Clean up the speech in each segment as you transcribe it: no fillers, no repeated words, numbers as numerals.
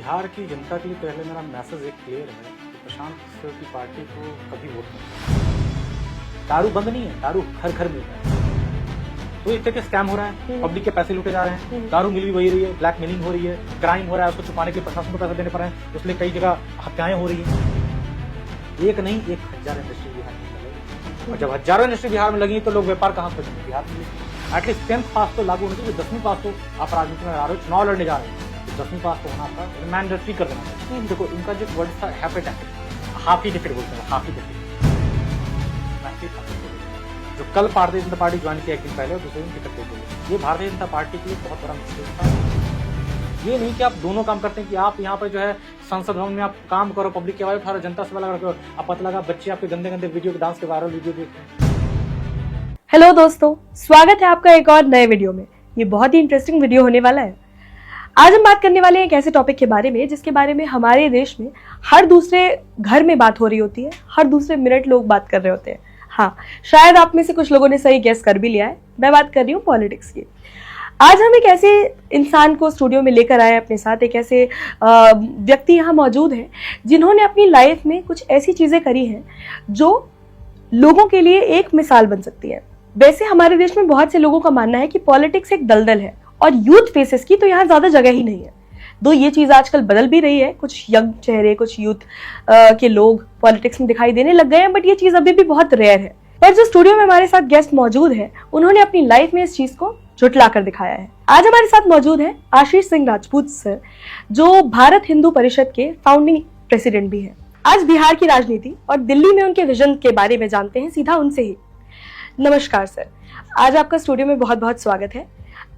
बिहार की जनता के लिए पहले मेरा मैसेज एक क्लियर है कि प्रशांत किशोर की पार्टी को कभी वोट नहीं। दारू बंद नहीं है, दारू घर घर मिल रहा है। तो इस तरह के स्कैम हो रहा है, पब्लिक के पैसे लूटे जा रहे हैं, दारू मिल भी वही रही है, ब्लैक मेलिंग हो रही है, क्राइम हो रहा है, उसको छुपाने के प्रशासन को पैसे देने पड़ रहे हैं, इसलिए कई जगह हत्याएं हो रही हैं। एक नहीं 1000 इंडस्ट्री बिहार में लगी, और जब हजारों इंडस्ट्री बिहार में लगी तो लोग व्यापार कहाँ खोजेंगे बिहार में। एटलीस्ट 10th पास तो लागू होनी चाहिए, 10वीं पास तो आप राजनीति में आ रहे हो, चुनाव लड़ने जा रहे हैं, 10वीं पास तो होना था, मैंडेटरी कर देना था। देखो इनका जो वर्ड था हाफी टिकट बोलते हैं, हाफी टिकट। जो कल भारतीय जनता पार्टी ज्वाइन किया एक दिन पहले और दूसरे दिन टिकट दे दी, ये भारतीय जनता पार्टी के लिए बहुत बड़ा मिस्टेक था। ये नहीं कि आप दोनों काम करते हैं कि आप यहाँ पर जो है संसद भवन में आप काम करो, पब्लिक की आवाज उठा रहे, जनता से लगा रखो, आप पता लगा बच्चे आपके गंदे गंदे वीडियो डांस के वायरल वीडियो देखते हैं। हेलो दोस्तों, स्वागत है आपका एक और नए वीडियो में। ये बहुत ही इंटरेस्टिंग वीडियो होने वाला है। आज हम बात करने वाले हैं एक ऐसे टॉपिक के बारे में जिसके बारे में हमारे देश में हर दूसरे घर में बात हो रही होती है, हर दूसरे मिनट लोग बात कर रहे होते हैं। हाँ, शायद आप में से कुछ लोगों ने सही गेस कर भी लिया है, मैं बात कर रही हूँ पॉलिटिक्स की। आज हम एक ऐसे इंसान को स्टूडियो में लेकर आए अपने साथ, एक ऐसे व्यक्ति यहाँ मौजूद हैं जिन्होंने अपनी लाइफ में कुछ ऐसी चीजें करी हैं जो लोगों के लिए एक मिसाल बन सकती है। वैसे हमारे देश में बहुत से लोगों का मानना है कि पॉलिटिक्स एक दलदल है और यूथ फेसेस की तो यहाँ ज्यादा जगह ही नहीं है। दो ये चीज आजकल बदल भी रही है, कुछ यंग चेहरे, कुछ यूथ के लोग पॉलिटिक्स में दिखाई देने लग गए हैं, बट ये चीज अभी भी बहुत रेयर है। पर जो स्टूडियो में हमारे साथ गेस्ट मौजूद है, उन्होंने अपनी लाइफ में इस चीज को झुठला कर दिखाया है। आज हमारे साथ मौजूद है आशीष सिंह राजपूत सर, जो भारत हिंदू परिषद के फाउंडिंग प्रेसिडेंट भी है। आज बिहार की राजनीति और दिल्ली में उनके विजन के बारे में जानते हैं सीधा उनसे ही। नमस्कार सर, आज आपका स्टूडियो में बहुत बहुत स्वागत है।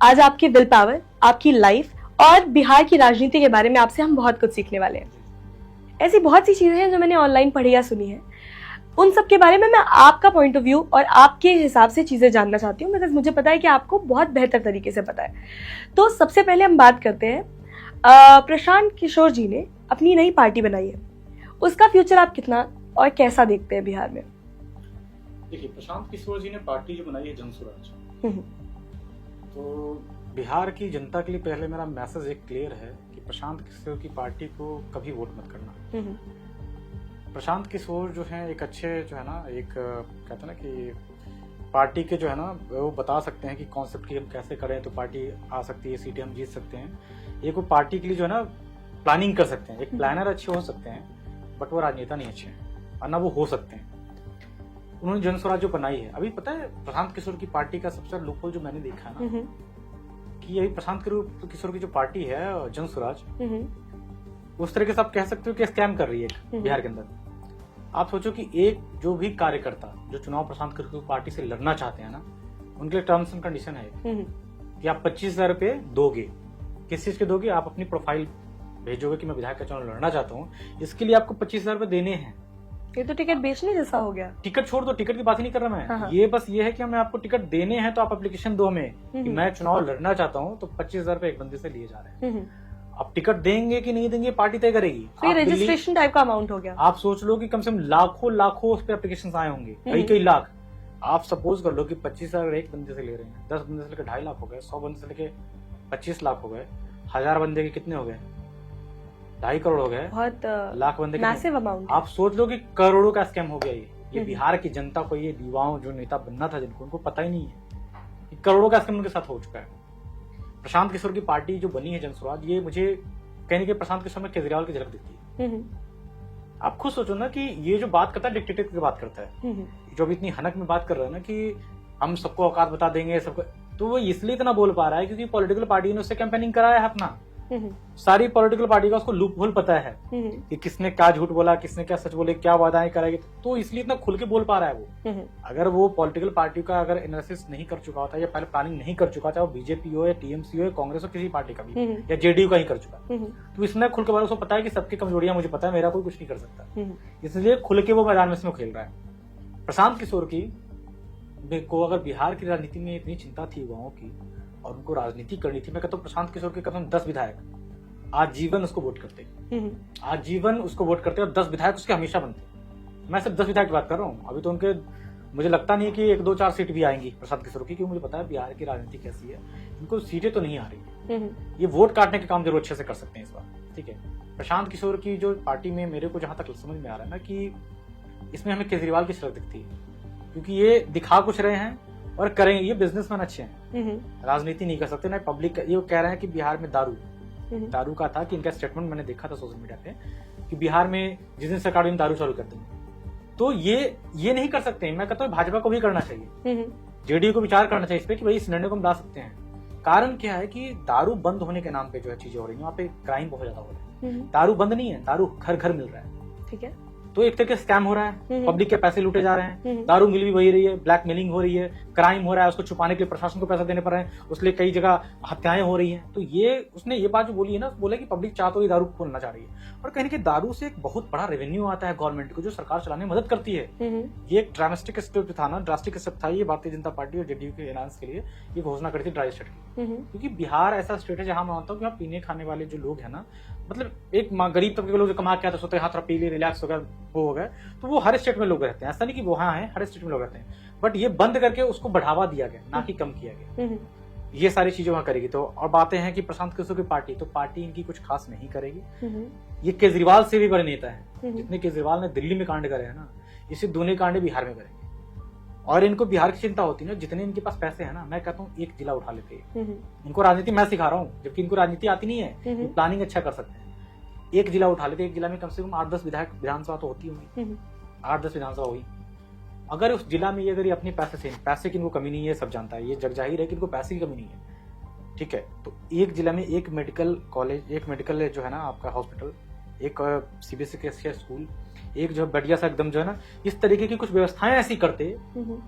आज आपकी विल पावर, आपकी लाइफ और बिहार की राजनीति के बारे में आपसे हम बहुत कुछ सीखने वाले हैं। ऐसी बहुत सी चीजें हैं जो मैंने ऑनलाइन पढ़ी या सुनी है, उन सब के बारे में मैं आपका पॉइंट ऑफ व्यू और आपके हिसाब से चीजें जानना चाहती हूँ, बिकॉज मुझे पता है कि आपको बहुत बेहतर तरीके से पता है। तो सबसे पहले हम बात करते हैं, प्रशांत किशोर जी ने अपनी नई पार्टी बनाई है, उसका फ्यूचर आप कितना और कैसा देखते हैं बिहार में? देखिए, प्रशांत किशोर जी ने पार्टी जो बनाई है जनसुराज, तो बिहार की जनता के लिए पहले मेरा मैसेज एक क्लियर है कि प्रशांत किशोर की पार्टी को कभी वोट मत करना। प्रशांत किशोर जो है एक अच्छे जो है ना, एक कहते हैं ना कि पार्टी के जो है ना वो बता सकते हैं कि कॉन्सेप्ट की हम कैसे करें तो पार्टी आ सकती है, सीटें हम जीत सकते हैं। एक वो पार्टी के लिए जो है ना प्लानिंग कर सकते हैं, एक प्लानर अच्छे हो सकते हैं, बट वो राजनेता नहीं अच्छे हैं और ना वो हो सकते हैं। उन्होंने जनस्वराज जो बनाई है, अभी पता है प्रशांत किशोर की पार्टी का सबसे बड़ा लूपहोल जो मैंने देखा है ना, कि अभी प्रशांत किशोर की जो पार्टी है जनस्वराज, उस तरीके से आप कह सकते हो कि स्कैम कर रही है बिहार के अंदर। आप सोचो कि एक जो भी कार्यकर्ता जो चुनाव प्रशांत किशोर पार्टी से लड़ना चाहते हैं ना, उनके लिए टर्म्स एंड कंडीशन है कि आप 25,000 रुपए दोगे। किस चीज के दोगे? आप अपनी प्रोफाइल भेजोगे कि मैं विधायक का चुनाव लड़ना चाहता हूँ, इसके लिए आपको 25,000 रुपए देने हैं। ये तो टिकट बेचने जैसा हो गया। टिकट छोड़ दो, टिकट की बात ही नहीं कर रहा मैं। ये बस ये है कि हमें आपको टिकट देने हैं, तो आप एप्लीकेशन दो हमें कि मैं चुनाव लड़ना चाहता हूँ, तो 25,000 रुपए एक बंदे से लिए जा रहे हैं। आप टिकट देंगे कि नहीं देंगे पार्टी तय करेगी। तो ये रजिस्ट्रेशन टाइप का अमाउंट हो गया। आप सोच लो कि कम से कम लाखों उस पर एप्लीकेशन आए होंगे, कई लाख। आप सपोज कर लो कि 25,000 एक बंदे से ले रहे हैं, 10 बंदे से लेकर 2.5 लाख हो गए, 100 बंदे से लेकर 25 लाख हो गए, 1000 बंदे के कितने हो गए? 2.5 करोड़ हो गए। बहुत लाख बंदे मैसिव अमाउंट। आप सोच लो कि करोड़ों का स्कैम हो गया ये बिहार की जनता को, ये युवाओं जो नेता बनना था जिनको, उनको पता ही नहीं है कि करोड़ों का स्कैम उनके साथ हो चुका है। प्रशांत किशोर की पार्टी जो बनी है जनस्वराज, ये मुझे कहीं ना कहीं प्रशांत किशोर में केजरीवाल की झलक दिखती है। आप खुद सोचो ना कि ये जो बात करता है डिक्टेटर की बात करता है, जो अभी इतनी हनक में बात कर रहा है ना कि हम सबको औकात बता देंगे सबको, तो वो इसलिए इतना बोल पा रहा है क्योंकि पॉलिटिकल पार्टी ने उससे कैंपेनिंग कराया है अपना। सारी पॉलिटिकल पार्टी का उसको लूप होल पता है कि किसने क्या झूठ बोला, किसने क्या सच बोले, क्या वादाएं कराएगी, तो इसलिए इतना खुल के बोल पा रहा है वो। अगर वो पॉलिटिकल पार्टी का अगर एनालिसिस नहीं कर चुका होता या पहले प्लानिंग नहीं कर चुका, चाहे वो बीजेपी हो या टीएमसी हो या कांग्रेस हो, किसी पार्टी का भी या जेडीयू का ही कर चुका, तो इसने खुल के उसको पता है कि सबकी कमजोरियां मुझे पता है, मेरा कोई कुछ नहीं कर सकता, इसलिए खुल के वो मैदान में इसमें खेल रहा है। प्रशांत किशोर की को अगर बिहार की राजनीति में इतनी चिंता थी युवाओं की और उनको राजनीति करनी थी, मैं कहता हूँ प्रशांत किशोर के कम 10 विधायक आजीवन उसको वोट करते, आजीवन उसको वोट करते और 10 विधायक उसके हमेशा बनते। मैं सिर्फ 10 विधायक की बात कर रहा हूँ। अभी तो उनके मुझे लगता नहीं है कि 1, 2, 4 सीट भी आएंगी प्रशांत किशोर की, क्योंकि मुझे पता है बिहार की राजनीति कैसी है, इनको सीटें तो नहीं आ रही है। ये वोट काटने के काम जरूर अच्छे से कर सकते हैं इस बार। ठीक है। प्रशांत किशोर की जो पार्टी में मेरे को जहां तक समझ में आ रहा है ना कि इसमें हमें केजरीवाल की शक्ल दिखती है, क्योंकि ये दिखा कुछ रहे हैं और करेंगे, ये बिजनेसमैन अच्छे हैं, राजनीति नहीं कर सकते ना पब्लिक। ये कह रहे हैं कि बिहार में दारू का था कि इनका स्टेटमेंट मैंने देखा था सोशल मीडिया पे कि बिहार में जिस दिन सरकार ने दारू चालू कर दी, तो ये नहीं कर सकते। मैं कहता हूँ भाजपा को भी करना चाहिए, जेडीयू को विचार करना चाहिए इस पे कि भाई इस निर्णय को हम ला सकते हैं। कारण क्या है कि दारू बंद होने के नाम पे जो है चीजें हो रही है, वहाँ पे क्राइम बहुत ज्यादा हो रहा है। दारू बंद नहीं है, दारू घर घर मिल रहा है, ठीक है। तो एक तरीके से स्कैम हो रहा है, पब्लिक के पैसे लूटे जा रहे हैं, दारू मिल भी वही रही है, ब्लैकमेलिंग हो रही है, क्राइम हो रहा है, उसको छुपाने के लिए प्रशासन को पैसा देने पड़ रहे हैं, उसलिए कई जगह हत्याएं हो रही हैं। तो ये उसने ये बात जो बोली है ना, बोला कि पब्लिक चाह तो ये दारू खोलना चाह रही है, और कहीं ना कहीं दारू से एक बहुत बड़ा रेवेन्यू आता है गवर्नमेंट को, जो सरकार चलाने में मदद करती है। ये एक ड्रास्टिक स्टेप था ना, ड्रास्टिक स्टेप था ये भारतीय जनता पार्टी और जेडीयू के एलायंस के लिए ये घोषणा करी थी ड्राई स्टेट की, क्योंकि बिहार ऐसा स्टेट है जहां मैं मानता हूँ कि पीने खाने वाले जो लोग हैं ना, मतलब एक गरीब तबके के लोग जो कमा के आते सोते हाथ पी लिए, रिलैक्स हो गया, वो हो गया, तो वो हर स्टेट में लोग रहते हैं। ऐसा नहीं कि वो हाँ है, हर स्टेट में लोग रहते हैं, बट ये बंद करके उसको बढ़ावा दिया गया, ना कि कम किया गया। ये सारी चीजें वहां करेगी। तो और बातें हैं कि प्रशांत किशोर की पार्टी, तो पार्टी इनकी कुछ खास नहीं करेगी। ये केजरीवाल से भी बड़े नेता है, जितने केजरीवाल ने दिल्ली में कांड करे हैं ना, इसी दूनी कांड बिहार में करेंगे। और इनको बिहार की चिंता होती है ना, जितने इनके पास पैसे है ना, मैं कहता हूँ एक जिला उठा लेते हैं। इनको राजनीति मैं सिखा रहा हूँ, जबकि इनको राजनीति आती नहीं है, ये प्लानिंग अच्छा कर सकते हैं। एक जिला उठा लेते, एक जिला में कम से कम 8-10 विधानसभा तो होती होंगी, 8-10 विधानसभा हुई। अगर उस जिला में ये अगर अपने पैसे की इनको कमी नहीं है, सब जानता है, ये जग जाहिर है कि इनको पैसे की कमी नहीं है, ठीक है। तो एक जिला में एक मेडिकल कॉलेज, एक मेडिकल जो है ना आपका हॉस्पिटल, एक सीबीएसई के स्कूल, एक जो बढ़िया सा एकदम जो है ना, इस तरीके की कुछ व्यवस्थाएं ऐसी करते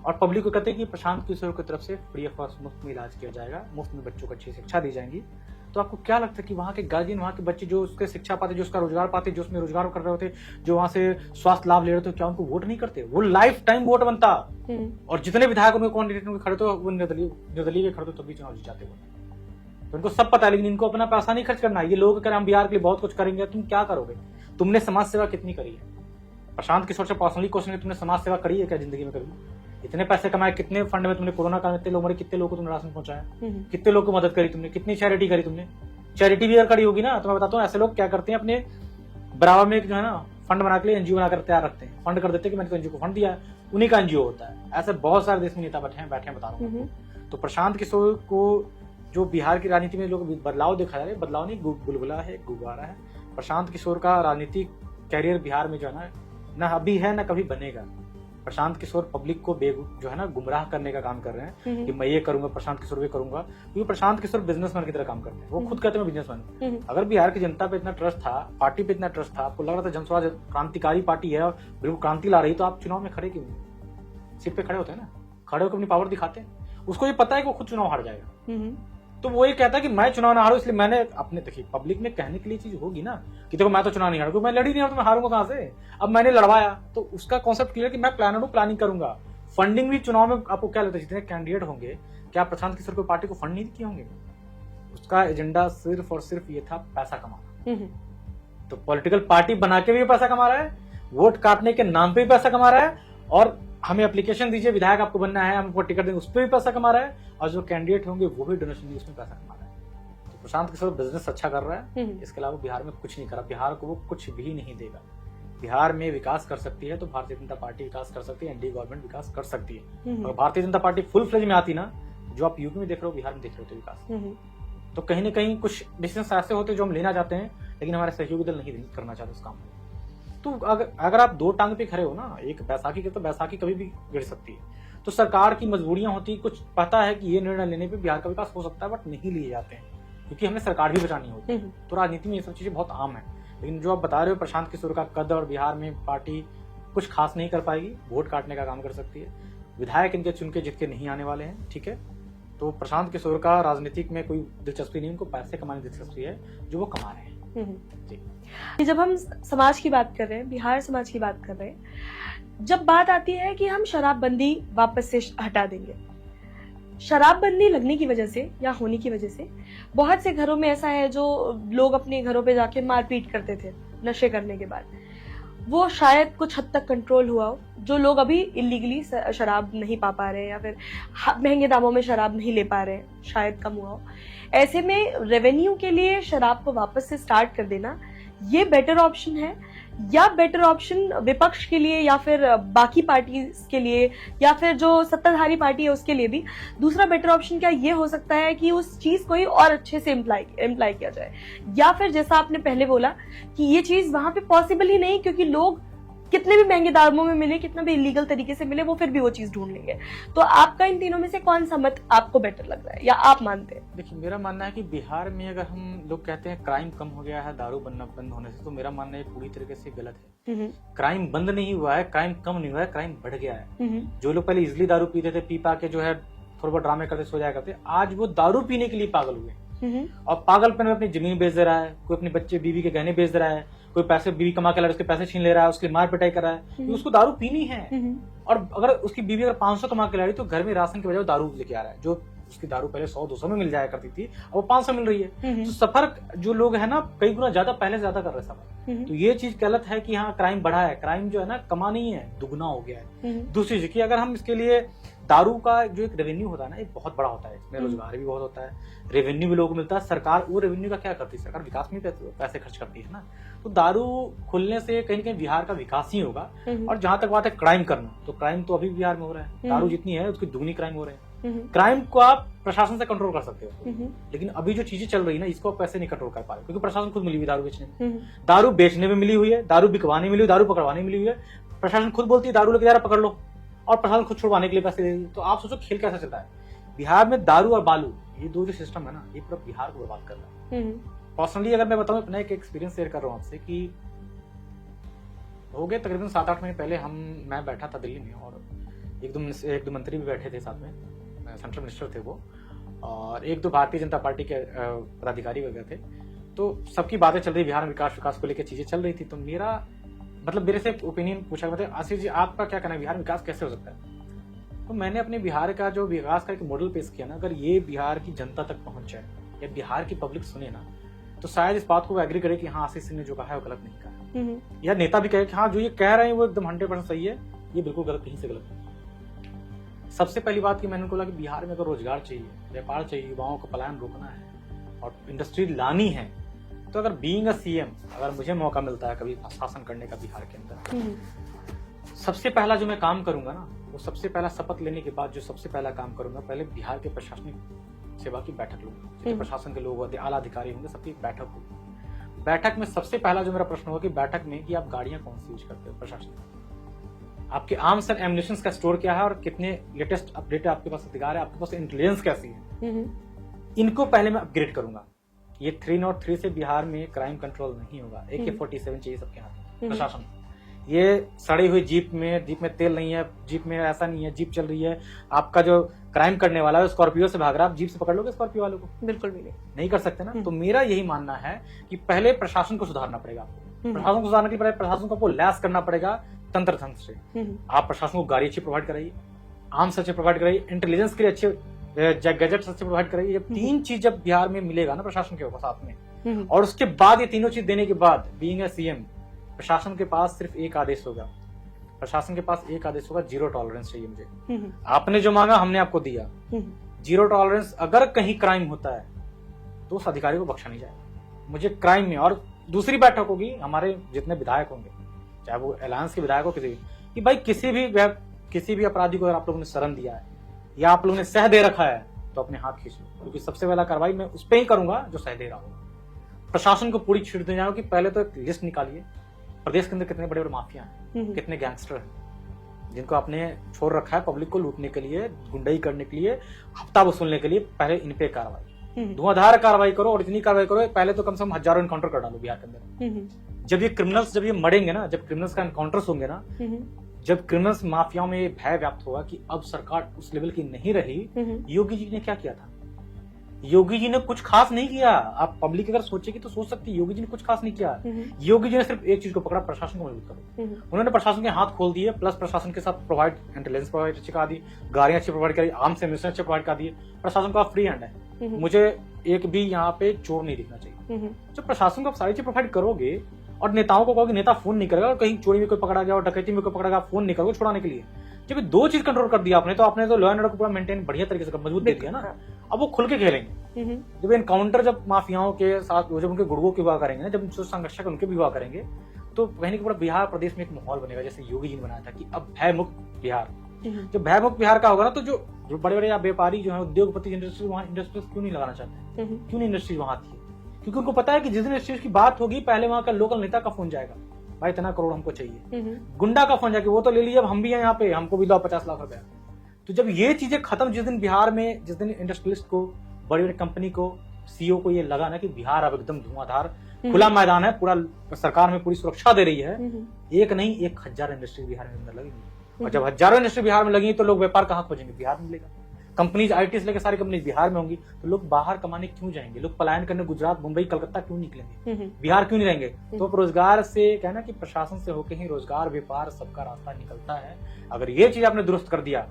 और पब्लिक को कहते कि प्रशांत किशोर की तरफ से फ्री ऑफ कॉस्ट मुफ्त में इलाज किया जाएगा, मुफ्त में बच्चों को अच्छी शिक्षा दी जाएगी। तो आपको क्या लगता है कि वहाँ के गार्जियन, वहाँ के बच्चे जो उसके शिक्षा पाते, जो उसका रोजगार पाते, जो उसमें रोजगार कर रहे होते, जो वहाँ से स्वास्थ्य लाभ ले रहे थे, क्या उनको वोट नहीं करते? वो लाइफ टाइम वोट बनता। और जितने विधायक उनके कैंडिडेट उनके खड़े, तो वो निर्दलीय खड़े, तो तभी चुनाव जीत जाते वो। तो इनको सब पता है, लेकिन इनको अपना पैसा नहीं खर्च करना। ये लोग कह रहे हम बिहार के लिए बहुत कुछ करेंगे, तुम क्या करोगे? तुमने समाज सेवा कितनी करी है? प्रशांत किशोर से पर्सनली क्वेश्चन है, तुमने समाज सेवा करी है क्या जिंदगी में कभी? इतने पैसे कमाए, कितने फंड में तुमने कोरोना काल में इतने लोगों, कितने लोगों को तुमने राशन पहुंचाया, कितने लोगों को मदद करी तुमने, कितनी चैरिटी करी तुमने? चैरिटी भी अगर करी होगी ना, तो मैं बताता हूँ ऐसे लोग क्या करते हैं, अपने बराबर में एक जो है ना फंड बना के लिए एनजीओ बनाकर तैयार रखते हैं, फंड कर देते हैं कि मैंने तो एनजीओ को फंड दिया, उन्हीं का एनजीओ होता है। ऐसे बहुत सारे देश में नेता बैठे हैं बता रहा हूँ। तो प्रशांत किशोर को जो बिहार की राजनीति में लोग बदलाव दिखा रहे हैं, बदलाव नहीं, बुलबुला है, गुब्बारा है। प्रशांत किशोर का राजनीतिक कैरियर बिहार में जो है ना अभी है ना कभी बनेगा। प्रशांत किशोर पब्लिक को जो है ना गुमराह करने का काम कर रहे हैं कि मैं ये करूंगा, प्रशांत किशोर ये करूंगा, क्योंकि प्रशांत किशोर बिजनेसमैन की तरह काम करते हैं। वो खुद कहते हैं बिजनेसमैन। अगर बिहार की जनता पे इतना ट्रस्ट था, पार्टी पे इतना ट्रस्ट था, आपको लग रहा था जनस्वराज क्रांतिकारी पार्टी है और बिल्कुल क्रांति ला रही, तो आप चुनाव में खड़े क्यों नहीं? सीट पे खड़े होते हैं ना, खड़े होकर अपनी पावर दिखाते हैं। उसको ये पता है कि वो खुद चुनाव हार जाएगा, तो वो ये कहता है कि मैं चुनाव ना हारूं, इसलिए मैंने अपने, देखिए पब्लिक में कहने के लिए चीज होगी ना कि देखो मैं तो चुनाव नहीं हारूंगा, मैं लड़ी नहीं हूं तो मैं हारूंगा कहां से? अब मैंने लड़वाया, तो उसका कॉन्सेप्ट क्लियर कि मैं प्लानर हूं, प्लानिंग करूंगा। फंडिंग भी चुनाव में आपको क्या लगता है, जितने कैंडिडेट होंगे, क्या प्रशांत किशोर को पार्टी को फंड नहीं किए होंगे? उसका एजेंडा सिर्फ और सिर्फ ये था पैसा कमाना। तो पॉलिटिकल पार्टी बना के भी पैसा कमा रहा है, वोट काटने के नाम पे भी पैसा कमा रहा है, और हमें एप्लीकेशन दीजिए, विधायक आपको बनना है, हमको टिकट देंगे, उस पर भी पैसा कमा रहा है, और जो कैंडिडेट होंगे वो भी डोनेशन दी उसमें पैसा कमा रहा है। तो प्रशांत किशोर बिजनेस अच्छा कर रहा है, इसके अलावा बिहार में कुछ नहीं करा। बिहार को वो कुछ भी नहीं देगा। बिहार में विकास कर सकती है तो भारतीय जनता पार्टी विकास कर सकती है, एनडीए गवर्नमेंट विकास कर सकती है। और Bharatiya Janata party full fledge में आती ना, जो आप यूपी में देख रहे हो, बिहार में देख रहे हो विकास, तो कहीं ना कहीं कुछ डिसीजन ऐसे होते जो हम लेना चाहते हैं, लेकिन हमारे सहयोगी दल नहीं करना चाहते उस काम को। तो अगर आप दो टांग पे खड़े हो ना, एक बैसाखी के, तो बैसाखी कभी भी गिर सकती है। तो सरकार की मजबूरियां होती, कुछ पता है कि ये निर्णय लेने पे बिहार का विकास हो सकता है, बट नहीं लिए जाते हैं, क्योंकि हमें सरकार भी बचानी होती है। तो राजनीति में ये सब चीजें बहुत आम है। लेकिन जो आप बता रहे हो प्रशांत किशोर का कद, और बिहार में पार्टी कुछ खास नहीं कर पाएगी, वोट काटने का काम कर सकती है। विधायक इनके चुन के जित के नहीं आने वाले हैं, ठीक है। तो प्रशांत किशोर का राजनीतिक में कोई दिलचस्पी नहीं, उनको पैसे कमाने की दिलचस्पी है, जो वो कमा रहे हैं। जी। जब हम समाज की बात कर रहे हैं, बिहार समाज की बात कर रहे हैं, जब बात आती है कि हम शराबबंदी वापस से हटा देंगे, शराबबंदी लगने की वजह से या होने की वजह से बहुत से घरों में ऐसा है जो लोग अपने घरों पे जाके मारपीट करते थे नशे करने के बाद। वो शायद कुछ हद तक कंट्रोल हुआ हो। जो लोग अभी इलीगली शराब नहीं पा रहे हैं या फिर महंगे दामों में शराब नहीं ले पा रहे हैं, शायद कम हुआ हो। ऐसे में रेवेन्यू के लिए शराब को वापस से स्टार्ट कर देना ये बेटर ऑप्शन है, या बेटर ऑप्शन विपक्ष के लिए या फिर बाकी पार्टी के लिए या फिर जो सत्ताधारी पार्टी है उसके लिए भी दूसरा बेटर ऑप्शन क्या ये हो सकता है कि उस चीज को ही और अच्छे से इम्प्लाई किया जाए, या फिर जैसा आपने पहले बोला कि ये चीज वहां पे पॉसिबल ही नहीं, क्योंकि लोग कितने भी महंगे दामों में मिले, कितना भी इलीगल तरीके से मिले, वो फिर भी वो चीज ढूंढ लेंगे। तो आपका इन तीनों में से कौन सा मत आपको बेटर लग रहा है या आप मानते हैं? देखिए, मेरा मानना है कि बिहार में अगर हम लोग कहते हैं क्राइम कम हो गया है दारू बनना बंद होने से, तो मेरा मानना है पूरी तरीके से गलत है। क्राइम बंद नहीं हुआ है, क्राइम कम नहीं हुआ है, क्राइम बढ़ गया है। जो लोग पहले इजिली दारू पीते थे, पी पा के जो है थोड़ा बहुत ड्रामे करते सो जाया करते, आज वो दारू पीने के लिए पागल हुए। और पागलपन में अपनी जमीन बेच दे रहा है, कोई अपने बच्चे बीवी के गहने बेच दे रहा है, कोई पैसे बीवी कमा के ला उसके पैसे छीन ले रहा है, उसकी मार पिटाई कर रहा है, क्योंकि उसको दारू पीनी है। और अगर उसकी बीवी अगर 500 कमा के ला रही तो घर में राशन के बजाय दारू लेके आ रहा है, जो उसकी दारू पहले 100-200 में मिल जाया करती थी, अब वो 500 मिल रही है। तो सफर जो लोग है ना कई गुना ज्यादा पहले से ज्यादा कर रहे हैं सफर। तो ये चीज गलत है कि हाँ क्राइम बढ़ा है, क्राइम जो है ना कमा नहीं है, दुगना हो गया है। दूसरी चीज की अगर हम इसके लिए दारू का जो एक रेवेन्यू होता है ना, एक बहुत बड़ा होता है, इसमें रोजगार भी बहुत होता है, रेवेन्यू भी लोगों को मिलता है। सरकार वो रेवेन्यू का क्या करती है? सरकार विकास में पैसे खर्च करती है ना। तो दारू खुलने से कहीं ना कहीं बिहार का विकास ही होगा। और जहां तक बात है क्राइम करना, तो क्राइम तो अभी बिहार में हो रहा है, दारू जितनी है उसकी दुगनी क्राइम हो रहे हैं। क्राइम को आप प्रशासन से कंट्रोल कर सकते हो, लेकिन अभी जो चीजें चल रही है ना इसको आप पैसे नहीं कंट्रोल कर पा रहे, क्योंकि प्रशासन खुद मिली हुई दारू बेचने में, दारू बेचने में मिली हुई है, दारू बिकवाने मिली हुई, दारू पकड़वाने मिली हुई है। प्रशासन खुद बोलती है दारू लेके जा रहा पकड़ लो, और प्रशासन खुद छुड़वाने के लिए पैसे दे रही है। तो आप सोचो खेल कैसा चलता है बिहार में। दारू और बालू ये दो जो सिस्टम है ना, ये पूरा बिहार को बर्बाद कर रहा है। पर्सनली अगर मैं बताऊं, अपना एक एक्सपीरियंस शेयर कर रहा हूं आपसे कि हो गए तकरीबन 7-8 महीने पहले मैं बैठा था दिल्ली में, और एक दो मंत्री भी बैठे थे साथ में, सेंट्रल मिनिस्टर थे वो, और एक दो भारतीय जनता पार्टी के पदाधिकारी वगैरह थे। तो सबकी बातें चल रही, बिहार में विकास को लेकर चीजें चल रही थी। तो मेरे से ओपिनियन पूछा, मतलब आशीष जी आपका क्या कहना है, बिहार में विकास कैसे हो सकता है? तो मैंने अपने बिहार का जो विकास का एक मॉडल पेश किया ना, अगर ये बिहार की जनता तक पहुंच जाए या बिहार की पब्लिक सुने ना, तो शायद इस बात को एग्री करे कि हाँ आशीष सिंह ने जो कहा है वो गलत नहीं कहा, या नेता भी कहे कि हाँ जो ये कह रहे हैं वो एकदम 100% सही है, ये बिल्कुल गलत कहीं से गलत नहीं। सबसे पहली बात की मैंने बोला कि बिहार में अगर रोजगार चाहिए, व्यापार चाहिए, युवाओं का पलायन रोकना है और इंडस्ट्री लानी है, तो अगर बीइंग अ सीएम अगर मुझे मौका मिलता है कभी शासन करने का बिहार के अंदर, सबसे पहला जो मैं काम करूंगा ना, वो सबसे पहला शपथ लेने के बाद जो सबसे पहला काम करूंगा, पहले बिहार के प्रशासनिक सेवा की बैठक लूंगा, जितने प्रशासन के लोग होते, आला अधिकारी होंगे, सबकी बैठक होगी। बैठक में सबसे पहला जो मेरा प्रश्न होगा कि बैठक में कि आप गाड़ियां कौन सी यूज करते हो प्रशासन, आपके आर्म्स एंड एम्युनिशंस का स्टोर क्या है और कितने लेटेस्ट अपडेट आपके पास अधिकार है, आपके पास इंटेलिजेंस कैसी है, इनको पहले मैं अपग्रेड करूंगा। ये 303 से बिहार में क्राइम कंट्रोल नहीं होगा। AK-47 चाहिए सबके हाथ में प्रशासन। ये सड़ी हुई जीप में तेल नहीं है, जीप में ऐसा नहीं है, जीप चल रही है, आपका जो क्राइम करने वाला है स्कॉर्पियो से भाग रहा है, आप जीप से पकड़ लोगे स्कॉर्पियो वालों को? बिल्कुल भी नहीं कर सकते ना। तो मेरा यही मानना है कि पहले प्रशासन को सुधारना पड़ेगा आपको। प्रशासन को सुधारने के लिए प्रशासन को आपको लैस करना पड़ेगा तंत्र से। आप प्रशासन को गाड़ी अच्छी प्रोवाइड कराइए, आर्म्स अच्छे प्रोवाइड कराइए, इंटेलिजेंस के लिए अच्छे गैजेट्स अच्छे प्रोवाइड कराइए। जब तीन चीज जब बिहार में मिलेगा ना प्रशासन के साथ में, और उसके बाद ये तीनों चीज देने के बाद बीइंग अ सीएम प्रशासन के पास सिर्फ एक आदेश होगा, प्रशासन के पास एक आदेश होगा, जीरो टॉलरेंस चाहिए मुझे। आपने जो मांगा हमने आपको दिया, जीरो टॉलरेंस। अगर कहीं क्राइम होता है तो उस अधिकारी को बख्शा नहीं जाएगा। मुझे क्राइम में, और दूसरी बैठक होगी हमारे जितने विधायक होंगे, चाहे वो अलायंस के विधायक हो किसी भी, कि भाई किसी भी अपराधी को अगर आप लोगों ने शरण दिया है या आप लोगों ने सह दे रखा है तो अपने हाथ खींच लो, क्योंकि सबसे पहला कार्रवाई मैं उस पर ही करूंगा जो सह दे रहा होगा। प्रशासन को पूरी छूट दे जाऊं कि पहले तो एक लिस्ट निकालिए प्रदेश के अंदर कितने बड़े बड़े माफिया हैं, कितने गैंगस्टर हैं जिनको आपने छोड़ रखा है पब्लिक को लूटने के लिए, गुंडाई करने के लिए, हफ्ता वसूलने के लिए। पहले इन पे कार्रवाई, धुआंधार कार्रवाई करो, और इतनी कार्रवाई करो पहले तो कम से कम हजारों एनकाउंटर कर डालो बिहार के अंदर। जब ये मरेंगे ना, जब क्रिमिनल्स का एनकाउंटर्स होंगे ना, जब क्रिमिनल्स माफियाओं में भय व्याप्त होगा कि अब सरकार उस लेवल की नहीं रही। योगी जी ने क्या किया था? योगी जी ने कुछ खास नहीं किया। आप पब्लिक अगर सोचेगी तो सोच सकती है योगी जी ने कुछ खास नहीं किया। योगी जी ने सिर्फ एक चीज को पकड़ा, प्रशासन को मजबूत करो। उन्होंने प्रशासन के हाथ खोल दिए, प्लस प्रशासन के साथ प्रोवाइड इंटेलिजेंस प्रोवाइड अच्छी करा दी, गाड़ियां अच्छी प्रोवाइड करी, आर्म्स एम्युनिशन अच्छे प्रोवाइड कर दिए। प्रशासन को आप फ्री हैंड है, मुझे एक भी यहाँ पे चोर नहीं दिखना चाहिए। जब प्रशासन को आप सारी चीज प्रोवाइड करोगे और नेताओं को कहो कि नेता फोन नहीं करेगा और कहीं चोरी में कोई पकड़ा गया और डकैती में कोई पकड़ा गया, फोन नहीं करोगे छुड़ाने के लिए। जब ये दो चीज कंट्रोल कर दिया आपने तो लॉ एंड ऑर्डर को पूरा मेंटेन बढ़िया तरीके से मजबूत दे दिया ना, अब वो खुल के खेलेंगे। जब एनकाउंटर जब माफियाओं के साथ जब उनके गुर्गों की विवाह करेंगे ना, जब जो संरक्षक उनके विवाह करेंगे, तो कहीं पूरा बिहार प्रदेश में एक माहौल बनेगा जैसे योगी जी ने बनाया था कि अब भय मुक्त बिहार। जब भय मुक्त बिहार का होगा ना, तो जो बड़े बड़े व्यापारी जो है, उद्योगपति इंडस्ट्री, वहाँ इंडस्ट्रीज क्यों नहीं लगाना चाहते हैं, क्यों नहीं इंडस्ट्री वहां आती है? क्योंकि उनको पता है कि जिस दिन इंडस्ट्रीज की बात होगी पहले वहां का लोकल नेता का फोन जाएगा, भाई इतना करोड़ हमको चाहिए। गुंडा का फोन जाके वो तो ले लीजिए, अब हम भी हैं यहाँ पे, हमको भी दो 50 लाख रुपया। तो जब ये चीजें खत्म, जिस दिन बिहार में, जिस दिन इंडस्ट्रियलिस्ट को, बड़ी बड़ी कंपनी को, सीईओ को ये लगा ना कि बिहार अब एकदम धुआंधार खुला मैदान है, पूरा सरकार में पूरी सुरक्षा दे रही है, एक नहीं 1000 इंडस्ट्री बिहार में अंदर लगेगी। और जब हजारों इंडस्ट्री बिहार में लगेंगी तो लोग व्यापार कहाँ खोजेंगे? बिहार में मिलेगा। कंपनीज आईटी से लेकर सारी कंपनीज बिहार में होंगी, तो लोग बाहर कमाने क्यों जाएंगे? लोग पलायन करने गुजरात, मुंबई, कलकत्ता क्यों निकलेंगे? बिहार क्यों नहीं रहेंगे? तो रोजगार से कहना कि प्रशासन से होकर ही रोजगार, व्यापार सबका रास्ता निकलता है। अगर ये चीज आपने दुरुस्त कर दिया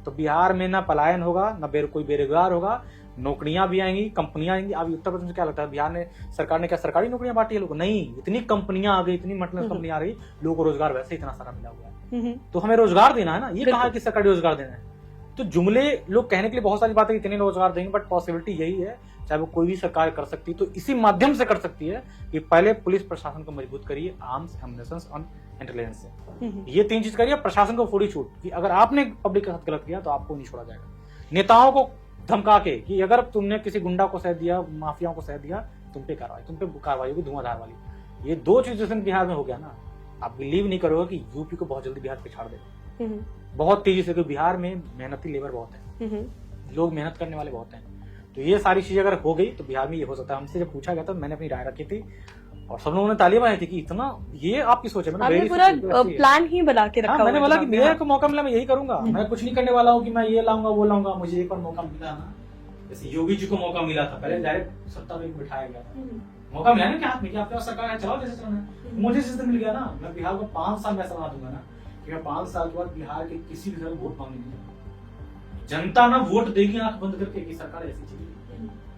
तो बिहार में ना पलायन होगा, ना कोई बेरोजगार होगा, नौकरियां भी आएंगी, कंपनियां आएंगी। अभी उत्तर प्रदेश में क्या लगता है, बिहार ने सरकार ने क्या सरकारी नौकरियां बांटी है लोगों? नहीं, इतनी कंपनियां आ गई, इतनी मल्टीनेशनल कंपनियां आ गई, लोगों को रोजगार वैसे इतना सारा मिला हुआ है। तो हमें रोजगार देना है ना, ये कहा कि सरकारी रोजगार देना है। तो जुमले लोग कहने के लिए बहुत सारी बातें, इतने रोजगार देंगे, बट पॉसिबिलिटी यही है, चाहे वो कोई भी सरकार कर सकती है, तो इसी माध्यम से कर सकती है कि पहले पुलिस प्रशासन को मजबूत करिए, आर्म्स, एम्युनिशंस और इंटेलिजेंस से। ये 3 चीज करिए, प्रशासन को पूरी छूट कि अगर आपने पब्लिक के साथ गलत किया तो आपको नहीं छोड़ा जाएगा। नेताओं को धमका के कि अगर तुमने किसी गुंडा को सह दिया, माफियाओं को सह दिया, तुम पे कार्रवाई होगी धुआंधार वाली। ये 2 चीज जिस दिन बिहार में हो गया ना, आप बिलीव नहीं करोगे कि यूपी को बहुत जल्दी बिहार पिछाड़ देगा, बहुत तेजी से। क्योंकि बिहार में मेहनती लेबर बहुत है, लोग मेहनत करने वाले बहुत हैं। तो ये सारी चीजें अगर हो गई तो बिहार में ये हो सकता है। हमसे जब पूछा गया था, मैंने अपनी राय रखी थी और सब लोगों ने तालियां बजाई थी कि इतना ये आपकी सोच है। मैंने पूरा प्लान ही बना के रखा। मैंने बोला कि मेरे को मौका मिला मैं यही करूंगा, मैं कुछ नहीं करने वाला हूँ कि मैं ये लाऊंगा वो लाऊंगा। मुझे एक बार मौका मिला ना, जैसे योगी जी को मौका मिला था, पहले डायरेक्ट सत्ता में बिठाया गया था, मौका मिला ना कि हाथ में कि आपके पास सरकार है, चलाओ जैसे चलाना है। मुझे जिस दिन मिल गया ना, मैं बिहार को 5 साल में ऐसा बना दूंगा ना कि मैं 5 साल के बाद बिहार के किसी भी घर वोट मांगने नहीं जाऊंगा। जनता ना वोट देगी आंख बंद करके कि सरकार ऐसी चाहिए।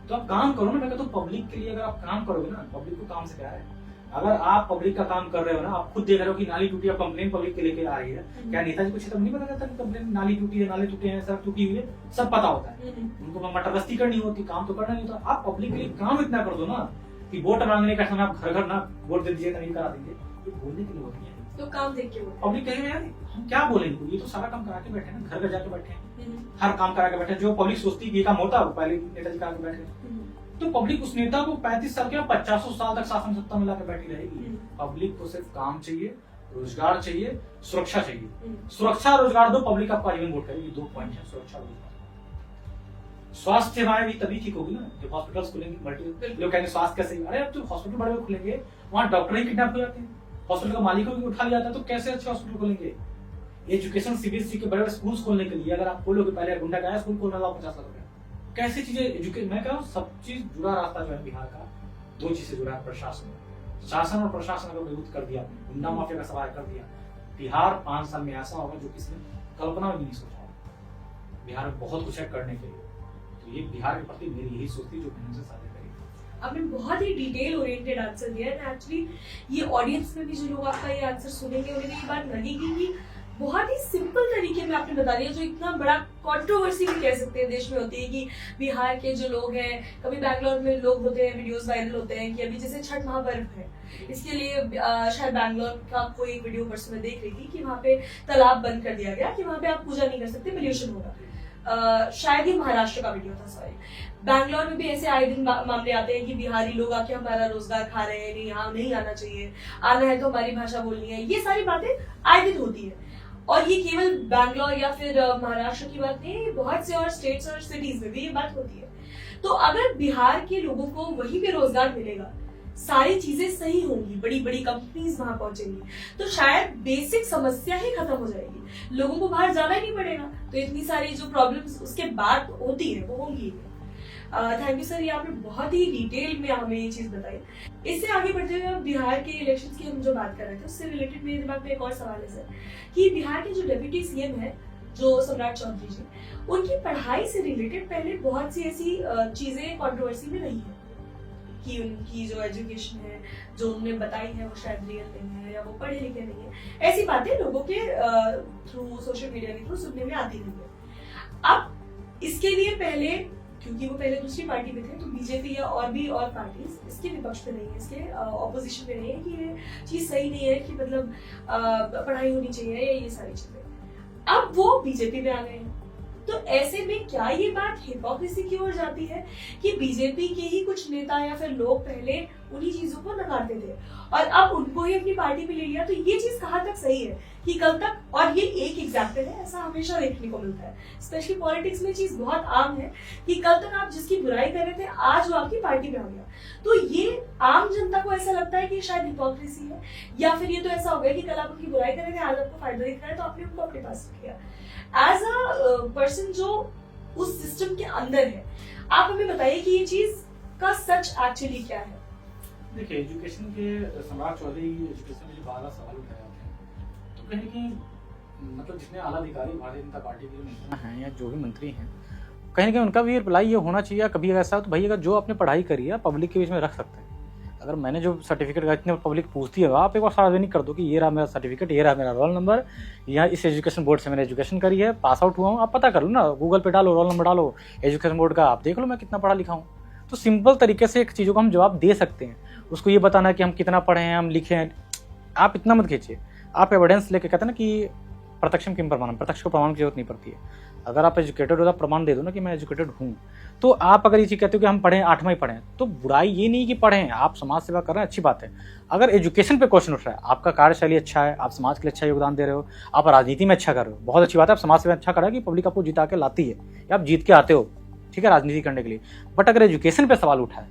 तो आप काम करो ना, मैं कहता हूँ पब्लिक के लिए अगर आप काम करोगे ना, पब्लिक को काम से क्या है? अगर आप पब्लिक का काम कर रहे हो ना, आप खुद देख रहे हो कि नाली टूटी, कंप्लेन पब्लिक के लेके आ रही है, क्या नेताजी को क्षेत्र नहीं पता रहता कि कंप्लेन नाली टूटी है, नाली टूटे हैं, सड़क टूटी हुई है, सब पता होता है। उनको मटरगश्ती करनी होती, काम तो करना नहीं होता। आप पब्लिक के लिए काम इतना कर दो ना कि वोट मांगने का समय आप घर घर ना वोट दे दीजिए, नहीं करा देंगे, ये बोलने के लिए होती है। तो काम देख के पब्लिक कहेंगे यार हम क्या बोलेंगे, ये तो सारा काम करा के बैठे हैं, घर घर जाके बैठे हैं, हर काम करा के बैठे हैं। जो पब्लिक सोचती है ये काम होता है, पहले नेताजी करा के बैठे। तो पब्लिक उस नेता को 35 साल के 50 साल तक शासन सत्ता में लाकर बैठी रहेगी। पब्लिक को सिर्फ काम चाहिए, रोजगार चाहिए, सुरक्षा चाहिए। सुरक्षा रोजगार दो, पब्लिक आपका जीवन वोट करेगी। 2 पॉइंट है, सुरक्षा रोजगार। स्वास्थ्य सेवाएं भी तभी ठीक होगी ना जब हॉस्पिटल्स खुलेंगे। मल्टी लोग कहेंगे स्वास्थ्य कैसे, अरे अब जो हॉस्पिटल बड़े बड़े खुलेंगे वहाँ डॉक्टर ही किडनैप हो जाते हैं, हॉस्पिटल का मालिक को भी उठा लिया जाता है, तो कैसे अच्छे हॉस्पिटल खोलेंगे? एजुकेशन सीबीएसई के बड़े बड़े स्कूल खोलने के लिए अगर आप खोलोगे, पहले गुंडा का स्कूल खोलना 50 लाख रुपया, कैसी चीजें मैं कह रहा हूँ सब चीज जुड़ा रास्ता जो है बिहार का 2 चीज से जुड़ा है। प्रशासन, शासन और प्रशासन अगर मजबूत कर दिया, गुंडा माफिया का सवाल कर दिया, बिहार 5 साल में ऐसा होगा जो किसी ने कल्पना भी नहीं सोचा होगा। बिहार में बहुत कुछ है करने के लिए, तो ये बिहार के प्रति मेरी यही सोच थी जो मैंने उनसे साझा करी। आपने बहुत ही डिटेल ओरिएंटेड आंसर दिया है। एक्चुअली ये ऑडियंस में भी जो लोग आपका ये आंसर सुनेंगे उन्हें भी ये बात लगेगी कि बहुत ही सिंपल तरीके में आपने बता दिया, जो इतना बड़ा कंट्रोवर्सी भी कह सकते हैं देश में होती है कि बिहार के जो लोग हैं, कभी बैंगलोर में लोग होते हैं, वीडियोस वायरल होते हैं कि अभी जैसे छठ महापर्व है, इसके लिए शायद बैंगलोर का कोई एक वीडियो परसों में देख रही थी कि वहाँ पे तालाब बंद कर दिया गया कि वहाँ पे आप पूजा नहीं कर सकते, पोल्यूशन होगा। शायद ही महाराष्ट्र का वीडियो था, सॉरी। बैंगलोर में भी ऐसे आए दिन मामले आते हैं कि बिहारी लोग आके हमारा रोजगार खा रहे हैं, नहीं यहाँ नहीं आना चाहिए, आना है तो हमारी भाषा बोलनी है। ये सारी बातें आए दिन होती है और ये केवल बैंगलोर या फिर महाराष्ट्र की बात नहीं है, बहुत से और स्टेट्स और सिटीज में भी ये बात होती है। तो अगर बिहार के लोगों को वहीं पे रोजगार मिलेगा, सारी चीजें सही होंगी, बड़ी बड़ी कंपनीज वहां पहुंचेंगी, तो शायद बेसिक समस्या ही खत्म हो जाएगी, लोगों को बाहर जाना ही नहीं पड़ेगा। तो इतनी सारी जो प्रॉब्लम्स उसके बाद होती है वो होंगी। थैंक यू सर, ये आपने बहुत ही डिटेल में हमें ये चीज बताई। इससे आगे बढ़ते हुए बिहार के इलेक्शंस की हम जो बात कर रहे थे उससे रिलेटेड मेरे दिमाग में एक और सवाल है सर, कि बिहार के जो डेप्यूटी सीएम है जो सम्राट चौधरी जी, उनकी पढ़ाई से रिलेटेड पहले बहुत सी ऐसी चीजें कंट्रोवर्सी में रही है कि उनकी जो एजुकेशन है जो उन्होंने बताई है वो शायद रियल नहीं है या वो पढ़े लिखे नहीं है, ऐसी बातें लोगों के थ्रू सोशल मीडिया के थ्रू सुनने में आती नहीं है। अब इसके लिए पहले, क्योंकि वो पहले दूसरी पार्टी में थे, तो बीजेपी या और पार्टीज इसके विपक्ष में नहीं है, इसके ऑपोजिशन में नहीं है कि ये चीज सही नहीं है, कि मतलब पढ़ाई होनी चाहिए या ये सारी चीजें। अब वो बीजेपी में आ गए हैं, तो ऐसे में क्या ये बात हिपोक्रेसी की ओर जाती है कि बीजेपी के ही कुछ नेता या फिर लोग पहले उन्हीं चीजों को नकारते थे और अब उनको ही अपनी पार्टी में ले लिया? तो ये चीज कहाँ तक सही है कि कल तक, और ये एक एग्जाम्पल है, ऐसा हमेशा देखने को मिलता है, स्पेशली पॉलिटिक्स में चीज बहुत आम है कि कल तक आप जिसकी बुराई कर रहे थे आज वो आपकी पार्टी में आ गया। तो ये आम जनता को ऐसा लगता है कि शायद हिपोक्रेसी है, या फिर ये तो ऐसा हो गया कि कल आप उनकी बुराई कर रहे थे, आज आपको फायदा दिख रहा है तो आपने उनको अपने पास रख लिया। एज अ पर्सन जो उस सिस्टम के अंदर है, आप हमें बताइए कि ये चीज का सच एक्चुअली क्या है? देखिए, एजुकेशन के सम्राट चौधरी एजुकेशन में जो बारह सवाल उठाए जाते हैं, तो कहीं ना कहीं मतलब जितने आला अधिकारी भारतीय जनता पार्टी के जो नेता हैं या जो भी मंत्री हैं, कहीं ना कहीं उनका भी रिप्लाई ये होना चाहिए कभी ऐसा हो तो भाई अगर जो आपने पढ़ाई करी है पब्लिक के बीच में रख सकते हैं। अगर मैंने जो सर्टिफिकेट का इतने पब्लिक पूछती है आप एक बार सार्वजनिक कर दो कि ये रहा मेरा सर्टिफिकेट, ये रहा मेरा रोल नंबर, या इस एजुकेशन बोर्ड से मैंने एजुकेशन करी है, पास आउट हुआ हूँ, आप पता कर लो ना, गूगल पे डालो, रोल नंबर डालो एजुकेशन बोर्ड का, आप देख लो मैं कितना पढ़ा लिखा हूँ। तो सिंपल तरीके से एक चीज़ों को हम जवाब दे सकते हैं। उसको ये बताना कि हम कितना पढ़े हैं, हम लिखे हैं, आप इतना मत खींचिए। आप एविडेंस लेके कहते हैं ना कि प्रत्यक्षम किम प्रमाणम, प्रत्यक्ष को प्रमाण की जरूरत नहीं पड़ती है। अगर आप एजुकेटेड हो तो प्रमाण दे दो ना कि मैं एजुकेटेड हूँ। तो आप अगर ये चीज़ कहते हो कि हम पढ़ें, 8वां ही पढ़ें, तो बुराई ये नहीं कि पढ़ें, आप समाज सेवा कर रहे हैं, अच्छी बात है। अगर एजुकेशन पे क्वेश्चन उठ रहा है, आपका कार्यशैली अच्छा है, आप समाज के लिए अच्छा योगदान दे रहे हो, आप राजनीति में अच्छा कर रहे हो, बहुत अच्छी बात है। आप समाज सेवा अच्छा कर रहे हैं कि पब्लिक आपको जिता के लाती है या आप जीत के आते हो, ठीक है, राजनीति करने के लिए। बट अगर एजुकेशन पे सवाल उठा है,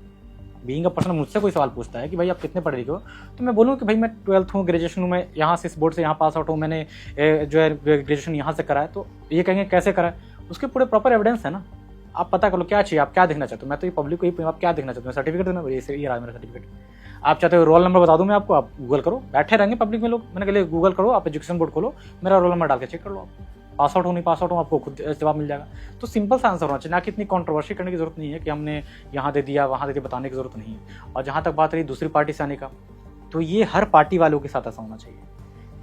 बीइंग अ पर्सन मुझसे कोई सवाल पूछता है कि भाई आप कितने पढ़े लिखे हो, तो मैं बोलूँ कि भाई मैं 12th हूँ, ग्रेजुएशन हूँ, मैं यहाँ से इस बोर्ड से यहाँ पास आउट हूँ, मैंने जो है ग्रेजुएशन यहाँ से करा है, तो ये कहेंगे कैसे करा है, उसके पूरे प्रॉपर एविडेंस है ना। आप पता कर लो क्या चाहिए, आप क्या देखना चाहते हो। मैं तो ये पब्लिक को ही, आप क्या देखना चाहते हो, सर्टिफिकेट देना, ये रहा मेरा सर्टिफिकेट। आप चाहते हो रोल नंबर बता दूं मैं आपको, आप गूगल करो, बैठे रहेंगे पब्लिक में लोग, मैंने कहा गूगल करो, आप एजुकेशन बोर्ड खोलो, मेरा रोल नंबर डाल के चेक कर लो, आप पास आउट हो नहीं पास आउट हो, आपको खुद जवाब मिल जाएगा। तो सिंपल सा आंसर होना चाहिए, ना कि इतनी कॉन्ट्रोवर्सी करने की जरूरत नहीं है कि हमने यहाँ दे दिया वहाँ दे दिया, बताने की जरूरत नहीं है। और जहाँ तक बात रही दूसरी पार्टी से आने का, तो ये हर पार्टी वालों के साथ ऐसा होना चाहिए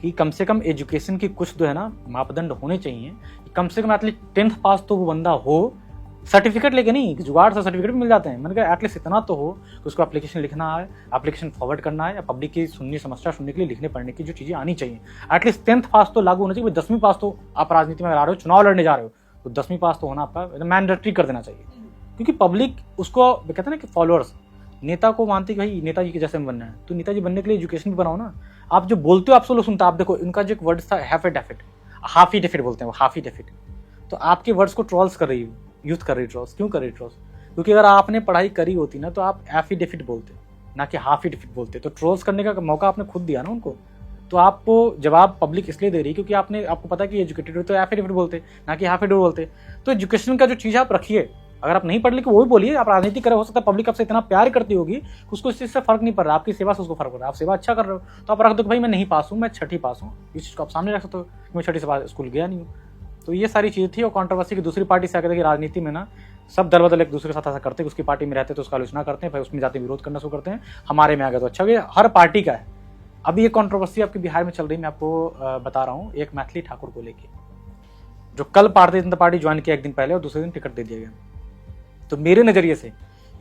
कि कम से कम एजुकेशन की कुछ जो है ना मापदंड होने चाहिए। कम से कम एटलीस्ट 10th पास तो वो बंदा हो, सर्टिफिकेट लेके नहीं, जुगाड़ से सर्टिफिकेट भी मिल जाते हैं। मैंने कहा एटलीस्ट इतना तो हो कि उसको एप्लीकेशन लिखना है, एप्लीकेशन फॉरवर्ड करना है, या पब्लिक की सुननी समस्या सुनने के लिए लिखने पढ़ने की जो चीज़ें आनी चाहिए, एटलीस्ट 10th पास तो लागू होना चाहिए। 10वीं पास तो आप राजनीति में आ रहे हो, चुनाव लड़ने जा रहे हो, तो 10वीं पास तो होना आपका मैंडेटरी कर देना चाहिए। क्योंकि पब्लिक उसको कहते हैं ना कि फॉलोअर्स नेता को मानते कि भाई नेताजी के जैसे बनना है, तो नेताजी बनने के लिए एजुकेशन भी बनाओ ना। आप जो बोलते हो आप सब लोग सुनते, आप देखो इनका जो एक वर्ड था हाफ ही डेफिट बोलते हैं वो, हाफ ही डेफिट। तो आपके वर्ड्स को ट्रोल्स कर रही है यूथ, कर रही ट्रोल्स। क्यों कर रही ट्रोल्स? क्योंकि अगर आपने पढ़ाई करी होती ना तो आप हाफ ही डेफिट बोलते, ना कि हाफ ही डेफिट बोलते। तो ट्रोल्स करने का मौका आपने खुद दिया ना उनको। तो आपको जवाब पब्लिक इसलिए दे रही है क्योंकि आपको पता है कि एजुकेटेड हो तो हाफ ही डेफिट बोलते, ना कि हाफ ही डेफिट बोलते। तो एजुकेशन का जो चीज़ आप रखिए, अगर आप नहीं पढ़ लिखे वो भी बोलिए, आप राजनीति करें, हो सकता है पब्लिक आपसे इतना प्यार करती होगी कि उसको इस चीज़ से फर्क नहीं पड़ रहा, आपकी सेवा से उसको फर्क पड़ रहा है, आप सेवा अच्छा कर रहे हो, तो आप रख दो कि भाई मैं नहीं पास हूँ, मैं 6ठी पास हूँ। इस चीज़ को आप सामने रख सकते हो, मैं 6ठी से स्कूल गया नहीं हूँ। तो ये सारी चीज़ थी। और कंट्रोवर्सी की दूसरी पार्टी से आकर देखिए, राजनीति में ना सब दल बदल एक दूसरे के साथ ऐसा करते हैं, उसकी पार्टी में रहते तो उसका आलोचना करते हैं, भाई उसमें जाते विरोध करना शुरू करते हैं, हमारे में आ गया तो अच्छा, ये हर पार्टी का है। अभी ये कंट्रोवर्सी आपके बिहार में चल रही, मैं आपको बता रहा हूँ, एक मैथिली ठाकुर को लेके, जो कल भारतीय जनता पार्टी ज्वाइन किया एक दिन पहले और दूसरे दिन टिकट दे दिया गया। तो मेरे नज़रिए से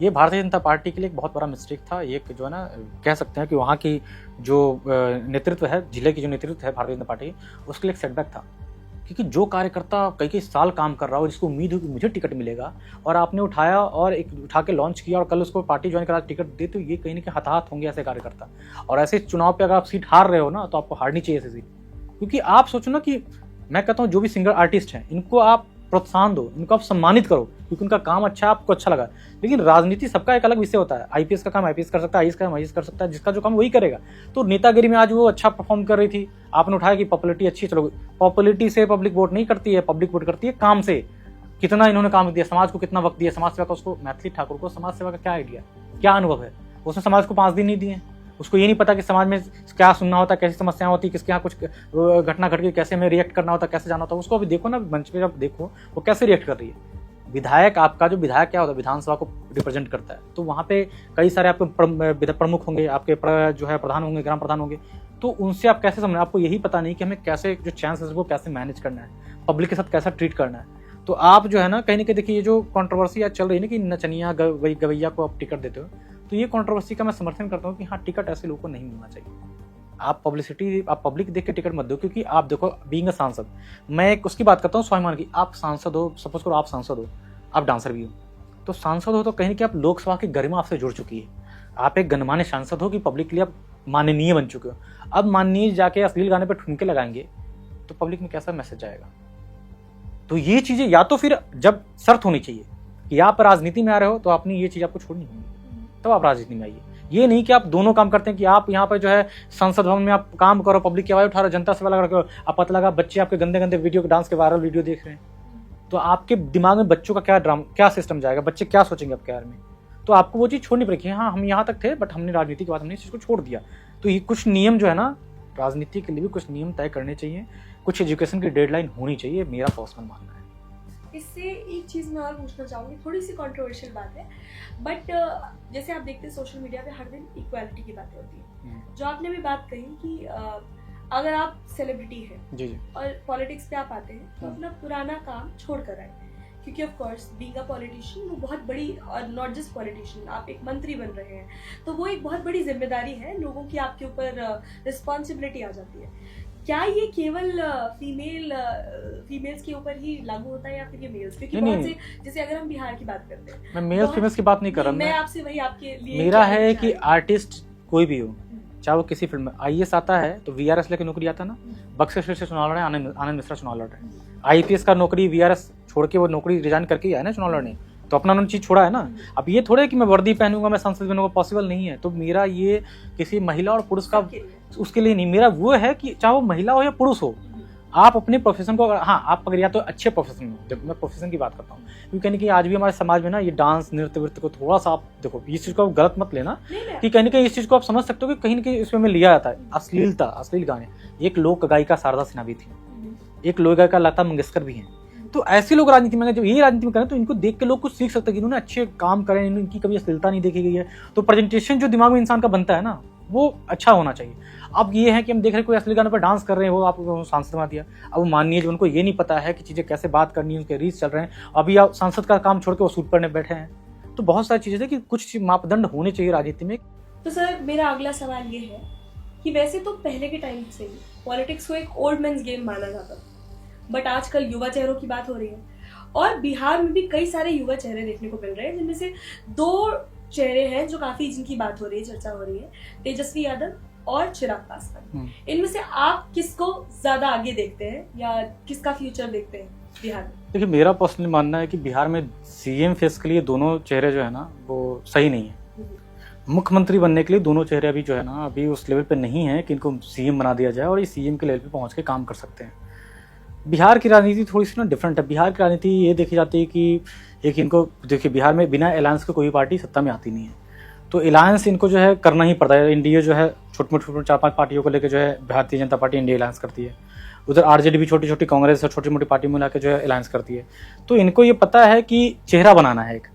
ये भारतीय जनता पार्टी के लिए एक बहुत बड़ा मिस्टेक था। एक जो है ना कह सकते हैं कि वहाँ की जो नेतृत्व है, जिले की जो नेतृत्व है भारतीय जनता पार्टी, उसके लिए एक सेटबैक था। क्योंकि जो कार्यकर्ता कई साल काम कर रहा हो, जिसको उम्मीद हो कि मुझे टिकट मिलेगा, और आपने उठाया और एक उठा के लॉन्च किया और कल उसको पार्टी ज्वाइन करा टिकट दे, तो ये कहीं ना कहीं हताहत होंगे ऐसे कार्यकर्ता। और ऐसे चुनाव पे अगर आप सीट हार रहे हो ना, तो आपको हारनी चाहिए ऐसी सीट। क्योंकि आप सोचो ना कि मैं कहता हूँ जो भी सिंगर आर्टिस्ट हैं, इनको आप प्रोत्साहन दो, इनको आप सम्मानित करो, क्योंकि उनका काम अच्छा है, आपको अच्छा लगा। लेकिन राजनीति सबका एक अलग विषय होता है। आईपीएस का काम आईपीएस कर सकता है, आईएएस का काम आईएएस कर सकता है, जिसका जो काम वही करेगा। तो नेतागिरी में आज वो अच्छा परफॉर्म कर रही थी, आपने उठाया कि पॉपुलरिटी अच्छी, चलो पॉपुलरिटी से पब्लिक वोट नहीं करती है, पब्लिक वोट करती है काम से। कितना इन्होंने काम दिया, समाज को कितना वक्त दिया, समाज सेवा का। उसको मैथिली ठाकुर को समाज सेवा का क्या आइडिया, क्या अनुभव है? उसने समाज को 5 दिन नहीं दिए, उसको ये नहीं पता कि समाज में क्या सुनना होता है, कैसी समस्याएं होती, किसके यहाँ कुछ घटना घट गई, कैसे हमें रिएक्ट करना होता, कैसे जाना होता। उसको अभी देखो ना मंच पे, जब देखो वो कैसे रिएक्ट कर रही है। विधायक, आपका जो विधायक क्या होता है, विधानसभा को रिप्रेजेंट करता है, तो वहाँ पे कई सारे आपके प्रमुख होंगे, आपके जो है प्रधान होंगे, ग्राम प्रधान होंगे, तो उनसे आप कैसे समझ, आपको यही पता नहीं कि हमें कैसे जो चांसेस वो कैसे मैनेज करना है, पब्लिक के साथ कैसा ट्रीट करना है। तो आप जो है ना कहीं ना कहीं देखिए, ये जो कंट्रोवर्सी आज चल रही है ना कि नचनिया गवैया को आप टिकट देते हो, तो ये कंट्रोवर्सी का मैं समर्थन करता हूँ कि हाँ, टिकट ऐसे लोगों को नहीं मिलना चाहिए। आप पब्लिसिटी, आप पब्लिक देख के टिकट मत दो, क्योंकि आप देखो, बीइंग अ सांसद, मैं एक उसकी बात करता हूँ स्वाभिमान की। आप सांसद हो, सपोज करो आप सांसद हो, आप डांसर भी हो, तो सांसद हो तो कहीं ना कहीं आप लोकसभा की गरिमा आपसे जुड़ चुकी है। आप एक गणमान्य सांसद हो कि पब्लिक के लिए आप माननीय बन चुके हो। अब माननीय जाके अश्लील गाने पर ठुमके लगाएंगे तो पब्लिक में कैसा मैसेज जाएगा? तो ये चीजें या तो फिर जब शर्त होनी चाहिए कि आप राजनीति में आ रहे हो तो आपने ये चीज आपको छोड़नी होगी, तब आप राजनीति में आइए। ये नहीं कि आप दोनों काम करते हैं कि आप यहाँ पर जो है संसद भवन में आप काम करो, पब्लिक की आवाज उठा रहे हो, जनता सेवा लगा रहे हो, आप पता लगा बच्चे आपके गंदे गंदे वीडियो, डांस के वायरल वीडियो देख रहे हैं, तो आपके दिमाग में बच्चों का क्या सिस्टम जाएगा, बच्चे क्या सोचेंगे आपके बारे में? तो आपको वो चीज़ छोड़नी पड़ेगी। हाँ, हम यहाँ तक थे, बट हमने राजनीति के बाद हमने इस चीज़ को छोड़ दिया। तो ये कुछ नियम जो है ना, राजनीति के लिए भी कुछ नियम तय करने चाहिए, कुछ एजुकेशन की डेडलाइन होनी चाहिए, मेरा पर्सनल मानना है। इससे एक चीज़ मैं और पूछना चाहूँगी, थोड़ी सी कंट्रोवर्शियल बात है, बट जैसे आप देखते हैं सोशल मीडिया पे हर दिन इक्वालिटी की बातें होती हैं, जो आपने भी बात कही कि अगर आप सेलिब्रिटी हैं जी और पॉलिटिक्स पे आप आते हैं तो अपना पुराना काम छोड़ कर आए, क्योंकि of course being a politician वो बहुत बड़ी, और नॉट जस्ट पॉलिटिशियन, आप एक मंत्री बन रहे हैं, तो वो एक बहुत बड़ी जिम्मेदारी है, लोगों की आपके ऊपर रिस्पॉन्सिबिलिटी आ जाती है। क्या ये केवल फीमेल्स के ऊपर ही लागू होता है या फिर ये मेल्स? क्योंकि बहुत से, जैसे अगर हम बिहार की बात करते हैं, मैं मेल्स फीमेल्स की बात नहीं कर रहा, मैं आपसे वही आपके लिए मेरा है कि आर्टिस्ट कोई भी हो, चाहे वो किसी फील्ड में, IAS आता है तो VRS लेके नौकरी आता है ना, बक्सर से चुनाव लड़े, आनंद मिश्रा चुनाव लड़ रहे हैं, IPS का नौकरी VRS छोड़ के वो नौकरी रिजाइन करके ही आया ना चुनाव लड़ने, तो अपना उन्होंने चीज छोड़ा है ना। अब ये थोड़े कि मैं वर्दी पहनूंगा, मैं संसद बनूंगा, पॉसिबल नहीं है। तो मेरा ये किसी महिला और पुरुष का उसके लिए नहीं, मेरा वो है कि चाहे वो महिला हो या पुरुष हो, आप अपने प्रोफेशन को, हाँ आप अगर या तो अच्छे प्रोफेशन में, जब मैं प्रोफेशन की बात करता हूँ, क्योंकि कहीं ना कहीं आज भी हमारे समाज में ना ये डांस नृत्य वृत्य को थोड़ा सा आप देखो, इस चीज़ को आप गलत मत लेना कि कहीं ना कहीं इस चीज़ को आप समझ सकते हो कि कहीं ना कहीं इसमें लिया जाता है अश्लीलता, अश्लील गाने। एक लोक गायिका शारदा सिन्हा भी थी, एक लोक गायिका लता मंगेशकर भी हैं। तो ऐसे लोग राजनीति में, जब ये राजनीति में करें तो इनको देख के लोग कुछ सीख सकते हैं कि इन्होंने अच्छे काम करें, इनकी कभी अश्लीलता नहीं देखी गई है। तो प्रेजेंटेशन जो दिमाग में इंसान का बनता है ना, वो अच्छा होना चाहिए। अब ये है कि हम देख रहे हैं कोई असली गाने पर डांस कर रहे हैं, वो आप सांसद बना दिया। अब मानिए जो उनको ये नहीं पता है कि चीज़ें कैसे बात करनी है, उनके रीच चल रहे हैं, अभी आप सांसद का काम छोड़ के वो सूट पढ़ने बैठे हैं। तो बहुत सारी चीज़ें हैं कि कुछ मापदंड होने चाहिए राजनीति में। तो सर मेरा अगला सवाल ये है कि वैसे तो पहले के टाइम से ही पॉलिटिक्स को एक ओल्ड मैन्स गेम माना जाता था, बट आजकल युवा चेहरों की बात हो रही है, और बिहार में भी कई सारे युवा चेहरे देखने को मिल रहे हैं, जिनमें से 2 चेहरे हैं जो काफी, जिनकी बात हो रही है, चर्चा हो रही है, तेजस्वी यादव और चिराग पासवान। इनमें से आप किसको ज्यादा आगे देखते हैं या किसका फ्यूचर देखते हैं बिहार में? देखिए, मेरा पर्सनली मानना है कि बिहार में CM फेस के लिए दोनों चेहरे जो है ना वो सही नहीं है। मुख्यमंत्री बनने के लिए दोनों चेहरे अभी जो है ना, अभी उस लेवल पे नहीं है कि इनको CM बना दिया जाए और ये CM के लेवल पे पहुंच के काम कर सकते हैं। बिहार की राजनीति थोड़ी सी ना डिफरेंट है। बिहार की राजनीति ये देखी जाती है कि एक, इनको देखिए बिहार में बिना अलायंस के कोई पार्टी सत्ता में आती नहीं है, तो अलायंस इनको जो है करना ही पड़ता है। एनडीए जो है छोटे मोटे 4-5 पार्टियों को लेकर जो है Bharatiya Janata party India alliance करती है, उधर RJD भी छोटी छोटी कांग्रेस और छोटी मोटी पार्टी में लाकर जो है अलायंस करती है। तो इनको ये पता है कि चेहरा बनाना है एक,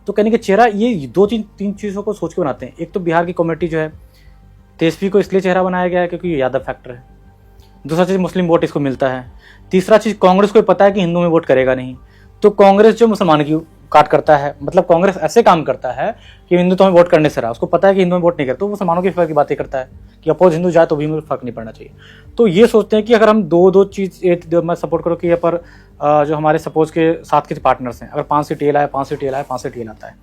तो कहने के चेहरा ये 2-3 चीज़ों को सोच के बनाते हैं। एक तो बिहार की कम्युनिटी जो है, तेजस्वी को इसलिए चेहरा बनाया गया है क्योंकि ये यादव फैक्टर है। दूसरा चीज़ मुस्लिम वोट इसको मिलता है। तीसरा चीज़ कांग्रेस को पता है कि हिंदू में वोट करेगा नहीं, तो कांग्रेस जो मुसलमान की काट करता है, मतलब कांग्रेस ऐसे काम करता है कि हिंदू तो में वोट करने से रहा, उसको पता है कि हिंदू में वोट नहीं करता, तो मुसलमानों की फर्क की बातें करता है कि अपोज हिंदू जाए तो भी मुझे फर्क नहीं पड़ना चाहिए। तो ये सोचते हैं कि अगर हम दो चीज़ मैं सपोर्ट करूँ कि यहाँ पर जो हमारे सपोज के साथ के पार्टनर्स हैं, अगर 5 सीट ये लाए, 5 सीट ये लाए, 5 सीट ये लाता है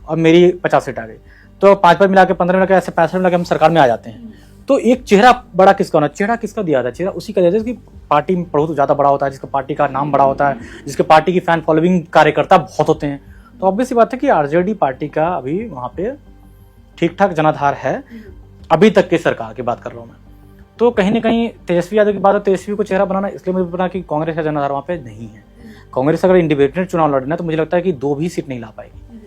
और मेरी 50 सीट आ गई, तो 5 मिला के 15 मिला के ऐसे 65 मिला के हम सरकार में आ जाते हैं। तो एक चेहरा बड़ा किसका होना, चेहरा किसका दिया था, चेहरा उसी का दिया था जिसकी पार्टी में बहुत ज़्यादा बड़ा होता है, जिसका पार्टी का नाम बड़ा होता है, जिसके पार्टी की फैन फॉलोइंग कार्यकर्ता बहुत होते हैं। तो ऑब्वियस सी बात है कि RJD पार्टी का अभी वहाँ पे ठीक ठाक जनाधार है, अभी तक की सरकार की बात कर रहा हूँ मैं। तो कहीं ना कहीं तेजस्वी यादव की बात है, तेजस्वी को चेहरा बनाना इसलिए मुझे पता कि कांग्रेस का जनाधार वहाँ पे नहीं है। कांग्रेस अगर इंडिपेंडेंट चुनाव लड़ना है तो मुझे लगता है कि 2 भी सीट नहीं ला पाएगी।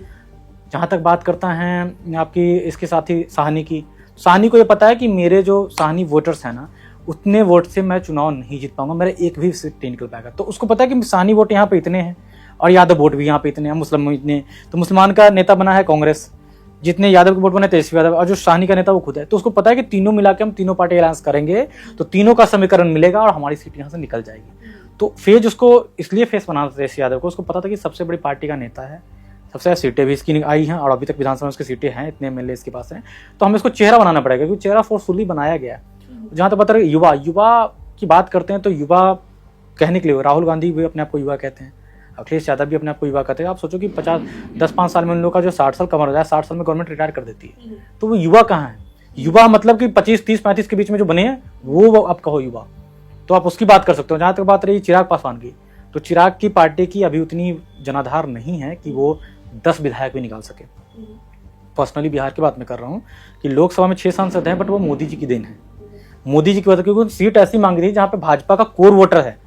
जहाँ तक बात करता है आपकी इसके साथी साहनी की, साहनी को ये पता है कि मेरे जो साहनी वोटर्स हैं ना, उतने वोट से मैं चुनाव नहीं जीत पाऊंगा, मेरा एक भी सीट नहीं निकल पाएगा। तो उसको पता है कि साहनी वोट यहाँ पे इतने हैं, और यादव वोट भी यहाँ पे इतने हैं, मुस्लिम इतने, तो मुसलमान का नेता बना है कांग्रेस, जितने यादव के वोट बने तेजस्वी यादव, और जो शाहनी का नेता वो खुद है। तो उसको पता है कि तीनों मिला के हम तीनों पार्टी अलायंस करेंगे तो तीनों का समीकरण मिलेगा और हमारी सीट यहाँ से निकल जाएगी। तो फेज उसको इसलिए फेस बनाना था तेजस्वी यादव को, उसको पता था कि सबसे बड़ी पार्टी का नेता है, सबसे ज्यादा सीटें भी इसकी आई हैं और अभी तक विधानसभा में उसकी सीटें हैं, इतने एमएलए इसके पास हैं, तो हमें इसको चेहरा बनाना पड़ेगा, क्योंकि चेहरा फोर्सफुली बनाया गया। जहां तक बता रहे युवा की बात करते हैं तो युवा कहने के लिए राहुल गांधी भी अपने आप को युवा कहते हैं, अखिलेश यादव भी अपने आप को युवा कहते हैं। आप सोचो कि 10-5 साल में उन लोगों का जो 60 साल कवर हो जाए, 60 साल में गवर्नमेंट रिटायर कर देती है, तो वो युवा कहाँ है? युवा मतलब कि 25, 30, 35 के बीच में जो बने हैं वो आप कहो युवा, तो आप उसकी बात कर सकते हो। जहां तक बात रही चिराग पासवान की, तो चिराग की पार्टी की अभी उतनी जनाधार नहीं है कि वो 10 विधायक भी निकाल सके। पर्सनली बिहार की बात मैं कर रहा हूँ कि लोकसभा में 6 सांसद हैं, बट वो मोदी जी की देन है, मोदी जी की वजह, क्योंकि सीट ऐसी मांगी थी जहाँ पे भाजपा का कोर वोटर है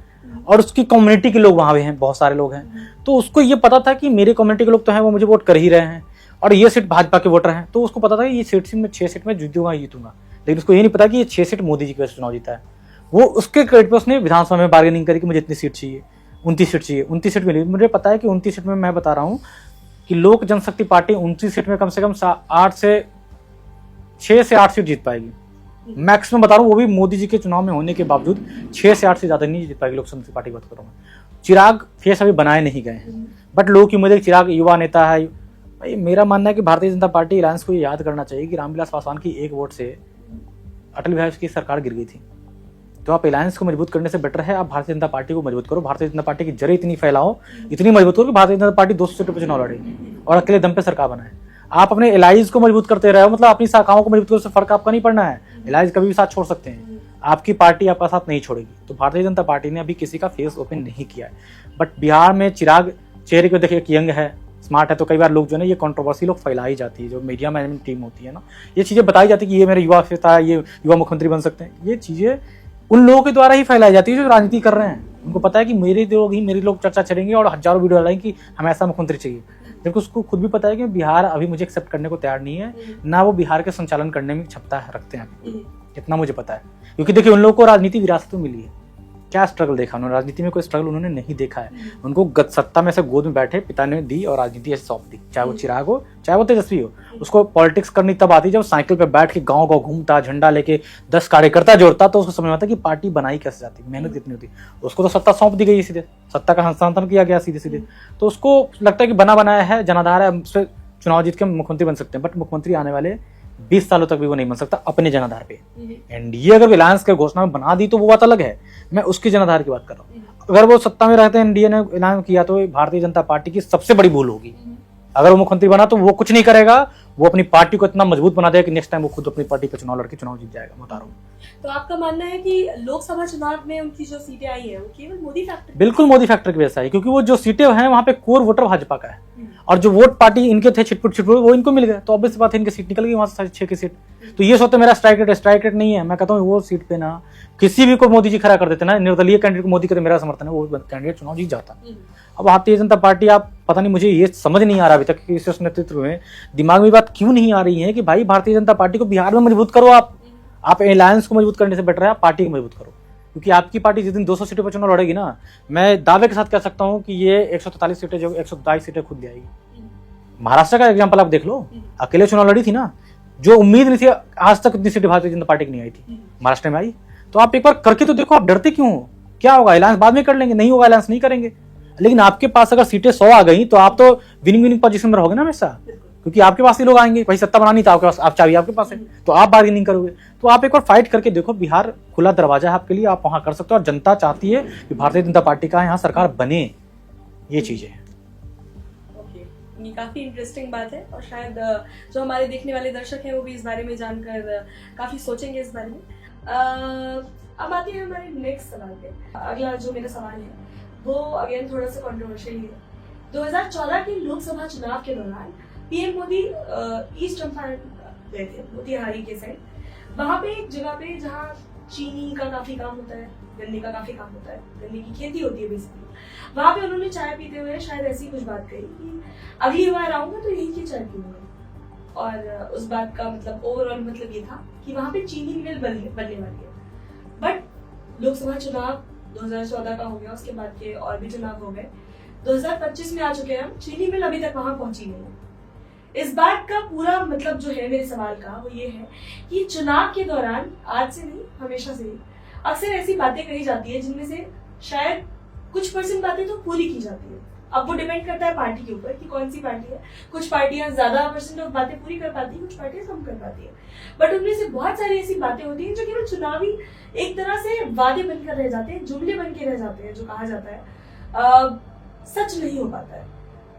और उसकी कम्युनिटी के लोग वहां पे हैं, बहुत सारे लोग हैं, तो उसको ये पता था कि मेरे कम्युनिटी के लोग तो हैं, वो मुझे वोट कर ही रहे हैं और ये सीट भाजपा के वोटर हैं, तो उसको पता था कि ये सीट में 6 सीट में जीतूंगा। लेकिन उसको ये नहीं पता कि ये 6 सीट मोदी जी की वजह से चुनाव जीता है। वो उसके क्रेडिट पे उसने विधानसभा में बार्गेनिंग करी कि मुझे इतनी सीट चाहिए, 29 सीट चाहिए, 29 सीट मिली। मुझे पता है कि 29 सीट में मैं बता रहा हूँ कि लोक जनशक्ति पार्टी 29 सीट में कम से कम 6 से 8 सीट जीत पाएगी, मैक्सिमम बता रहा हूँ, वो भी मोदी जी के चुनाव में होने के बावजूद 6 से 8 से ज्यादा नहीं जीत पाएगी लोक जनशक्ति पार्टी की बात कर रहा हूँ। चिराग फेस अभी बनाए नहीं गए हैं, बट लोगों की उम्मीद है कि चिराग युवा नेता है। भाई मेरा मानना है कि भारतीय जनता पार्टी अलायंस को याद करना चाहिए कि रामविलास पासवान की एक वोट से अटल बिहारी की सरकार गिर गई थी। तो आप अलायंस को मजबूत करने से बेटर है आप भारतीय जनता पार्टी को मजबूत करो, भारतीय जनता पार्टी की जड़ें इतनी फैलाओ, इतनी मजबूत करो कि भारतीय जनता पार्टी 200 सीटों पर चुनाव लड़ेगी और अकेले दम पे सरकार बनाए। आप अपने एलाइज को मजबूत करते रहो, मतलब अपनी शाखाओं को मजबूत करो, उससे फर्क आपका नहीं पड़ना है। एलाइज कभी भी साथ छोड़ सकते हैं, आपकी पार्टी आपका साथ नहीं छोड़ेगी। तो भारतीय जनता पार्टी ने अभी किसी का फेस ओपन नहीं किया है, बट बिहार में चिराग चेहरे को देखिए, एक यंग है, स्मार्ट है, तो कई बार लोग जो है ना ये कंट्रोवर्सी लोग फैलाई जाती है, जो मीडिया मैनेजमेंट टीम होती है ना, ये चीजें बताई जाती है कि ये मेरे युवा नेता है, ये युवा मुख्यमंत्री बन सकते हैं। ये चीजें उन लोगों के द्वारा ही फैलाई जाती है जो राजनीति कर रहे हैं। उनको पता है कि मेरे लोग चर्चा चलेंगे और हजारों वीडियो डालेंगे कि हमें ऐसा मुख्यमंत्री चाहिए, जबकि उसको खुद भी पता है कि बिहार अभी मुझे एक्सेप्ट करने को तैयार नहीं है, ना वो बिहार के संचालन करने में क्षमता रखते हैं, इतना मुझे पता है। क्योंकि देखिए उन लोगों को राजनीति विरासत में मिली है, क्या स्ट्रगल देखा उन्होंने? राजनीति में कोई स्ट्रगल उन्होंने नहीं देखा है। उनको सत्ता में से गोद में बैठे पिता ने दी और राजनीति ऐसे सौंप दी, चाहे वो चिराग हो चाहे वो तेजस्वी हो। उसको पॉलिटिक्स करनी तब आती जब साइकिल पे बैठ के गांव गांव घूमता, झंडा लेके 10 कार्यकर्ता जोड़ता, तो उसको समझ में आता कि पार्टी बनाई कैसे जाती, मेहनत कितनी होती। उसको तो सत्ता सौंप दी गई, सीधे सत्ता का हस्तांतरण किया गया सीधे सीधे। तो उसको लगता है कि बना बनाया है, जनाधार है, उससे चुनाव जीत के मुख्यमंत्री बन सकते हैं, बट मुख्यमंत्री आने वाले 20 सालों तक भी वो नहीं बन सकता अपने जनाधार पे। एनडीए अगर अलायंस के घोषणा में बना दी तो वो बात अलग है, मैं उसके जनाधार की बात कर रहा हूँ। अगर वो सत्ता में रहते हैं, एनडीए ने ऐलान किया, तो भारतीय जनता पार्टी की सबसे बड़ी भूल होगी। अगर वो मुख्यमंत्री बना तो वो कुछ नहीं करेगा, वो अपनी पार्टी को इतना मजबूत बना देगा कि नेक्स्ट टाइम वो खुद अपनी पार्टी पे चुनाव लड़के चुनाव जीत जाएगा, मैं बता रहा हूँ। तो आपका मानना है कि लोकसभा चुनाव में उनकी जो सीटें आई हैं वो केवल मोदी फैक्टर? बिल्कुल मोदी फैक्टर की वजह से आई, क्योंकि वो जो सीटें हैं वहां पे कोर वोटर भाजपा का है, और जो वोट पार्टी इनके थे छिटपुट वो इनको मिल गए, तो ऑब्वियस बात है इनकी सीट निकल गई वहां से 6 की सीट। तो ये सोचते मेरा स्ट्राइक रेट नहीं है, मैं कहता हूँ वो सीट पे ना किसी भी को मोदी जी खड़ा कर देते ना, निर्दलीय कैंडिडेट को मोदी करे, मेरा समर्थन है, वो कैंडिडेट चुनाव जीत जाता। अब भारतीय जनता पार्टी, आप पता नहीं, मुझे ये समझ नहीं आ रहा अभी तक कि इस नेतृत्व में दिमाग में बात क्यों नहीं आ रही है कि भाई भारतीय जनता पार्टी को बिहार में मजबूत करो। आप अलायंस को मजबूत करने से बेटर है आप पार्टी को मजबूत करो, क्योंकि आपकी पार्टी जिस दिन 200 सीटों पर चुनाव लड़ेगी ना, मैं दावे के साथ कह सकता हूं कि ये 143 सीटें जो 122 सीटें खुद ले आएगी। महाराष्ट्र का एग्जांपल आप देख लो, अकेले चुनाव लड़ी थी ना, जो उम्मीद नहीं थी, आज तक इतनी सीटें भारतीय जनता पार्टी की नहीं आई थी, महाराष्ट्र में आई। तो आप एक बार करके तो देखो, आप डरते क्यों हो? क्या होगा, अलायंस बाद में कर लेंगे, नहीं होगा अलायंस नहीं करेंगे, लेकिन आपके पास अगर सीटें 100 आ गई तो आप तो विनिंग पोजीशन में रहोगे ना हमेशा, क्योंकि आपके पास ही लोग आएंगे, भाई सत्ता बनानी था आपके पास, आप चाबी आपके पास है, तो आप बार्गेनिंग करोगे। तो आप एक बार फाइट करके देखो, बिहार खुला दरवाजा है आपके लिए, आप वहां कर सकते हो, और जनता चाहती है कि भारतीय जनता पार्टी का यहाँ सरकार बने, ये चीजें। ये काफी इंटरेस्टिंग बात है, और शायद जो हमारे देखने वाले दर्शक हैं वो भी इस बारे में जानकर काफी सोचेंगे इस बारे में। अब आते हैं हमारे नेक्स्ट सवाल पे। अगला जो मेरा सवाल है वो अगेन थोड़ा सा कंट्रोवर्शियल है। 2014 के लोकसभा चुनाव के दौरान पीएम मोदी ईस्ट चंपारण गए थे, मोतिहारी के साइड। वहां पे एक जगह पे जहाँ चीनी का काफी काम होता है, गन्ने का काफी काम होता है, गन्ने की खेती होती है बेसिकली, वहां पे उन्होंने चाय पीते हुए शायद ऐसी कुछ बात कही कि अगली बार आऊंगा तो यही की चाय पीऊंगा। और उस बात का मतलब ओवरऑल मतलब ये था कि वहां पे चीनी मिल बनने वाली है। बट लोकसभा चुनाव 2014 का हो गया, उसके बाद के और भी चुनाव हो गए, 2025 में आ चुके हैं हम, चीनी मिल अभी तक वहां पहुंची नहीं है। इस बात का पूरा मतलब जो है मेरे सवाल का वो ये है कि चुनाव के दौरान, आज से नहीं हमेशा से ही, अक्सर ऐसी बातें कही जाती है जिनमें से शायद कुछ % बातें तो पूरी की जाती है। अब वो डिपेंड करता है पार्टी के ऊपर कि कौन सी पार्टी है। कुछ पार्टियां ज्यादा % ऑफ बातें पूरी कर पाती है, कुछ पार्टियां कम कर पाती है, बट उनमें से बहुत सारी ऐसी बातें होती हैं जो केवल चुनावी एक तरह से वादे बनकर रह जाते हैं, जुमले बन के रह जाते हैं, जो कहा जाता है सच नहीं हो पाता है।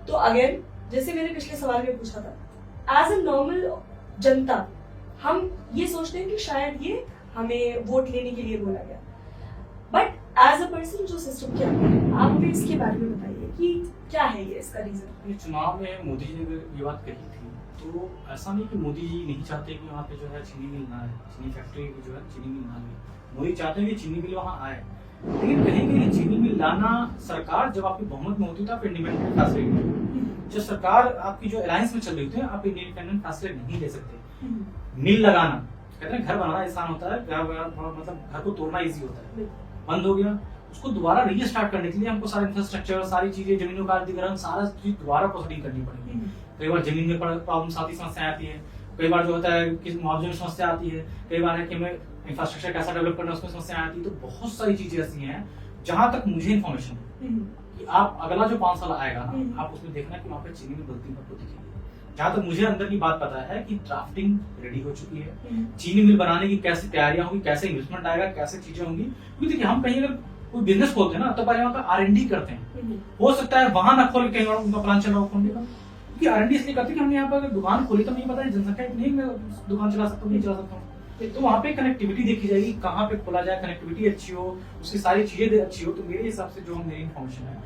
तो अगेन, जैसे मैंने पिछले सवाल में पूछा था, एज ए नॉर्मल जनता हम ये सोचते हैं कि शायद ये हमें वोट लेने के लिए बोला गया, बट एज अ पर्सन जो सिस्टम के अंदर है, आप हमें इसके बारे में बताइए कि क्या है ये, इसका रीजन। ये चुनाव में मोदी जी ने ये बात कही थी, तो ऐसा नहीं कि मोदी जी नहीं चाहते कि वहाँ पे जो है चीनी मिल ना आए, चीनी फैक्ट्री की जो है चीनी मिल ना आए। मोदी चाहते हैं कि चीनी मिल वहाँ आए, लेकिन कहीं कहीं चीनी मिल लाना, सरकार जब आपकी बहुमत में होती है तो आप इंडिपेंडेंट फैसले लेते हैं। जब सरकार आपकी जो अलायंस में चल रही होती है, आप इंडिपेंडेंट फैसले नहीं ले सकते। मिल लगाना, कहते हैं घर बनाना आसान होता है, मतलब घर को तोड़ना इजी होता है। बंद हो गया, उसको दोबारा रीस्टार्ट करने के लिए हमको सारा इंफ्रास्ट्रक्चर, सारी चीजें, जमीनों का अधिग्रहण, सारा चीज दोबारा प्रोसीडिंग करनी पड़ेगी। कई बार जमीन में प्रॉब्लम आती, समस्या आती है, कई बार जो होता है कि मुआवजे में समस्या आती है, कई बार है कि हमें इंफ्रास्ट्रक्चर कैसा डेवलप करना है उसमें समस्या आती है। तो बहुत सारी चीजें ऐसी हैं, जहां तक मुझे इन्फॉर्मेशन है कि आप अगला जो 5 साल आएगा ना, आप उसमें देखना कि वहाँ पे चीनी में गलती आपको दिखेगी। जहां तक मुझे अंदर की बात पता है कि ड्राफ्टिंग रेडी हो चुकी है, चीनी मिल बनाने की कैसे तैयारियां होंगी, कैसे इन्वेस्टमेंट आएगा, कैसे चीजें होंगी। क्योंकि देखिए, हम कहीं अगर कोई बिजनेस खोलते हैं ना, तो पहले वहाँ पे R&D करते हैं। हो सकता है वहां ना खोल के कहीं और उनका प्लान चल रहा हो खोलने का, क्योंकि R&D इसलिए करते हैं कि हमने यहाँ पर अगर दुकान खोली तो मुझे पता है जनसंख्या नहीं, मैं दुकान चला सकता हूँ, नहीं चला सकता हूँ। तो वहाँ पे कनेक्टिविटी देखी जाएगी, कहाँ पे खोला जाए, कनेक्टिविटी अच्छी हो, उसकी सारी चीजें अच्छी हो। तो मेरे हिसाब से जो मेरी इन्फॉर्मेशन है,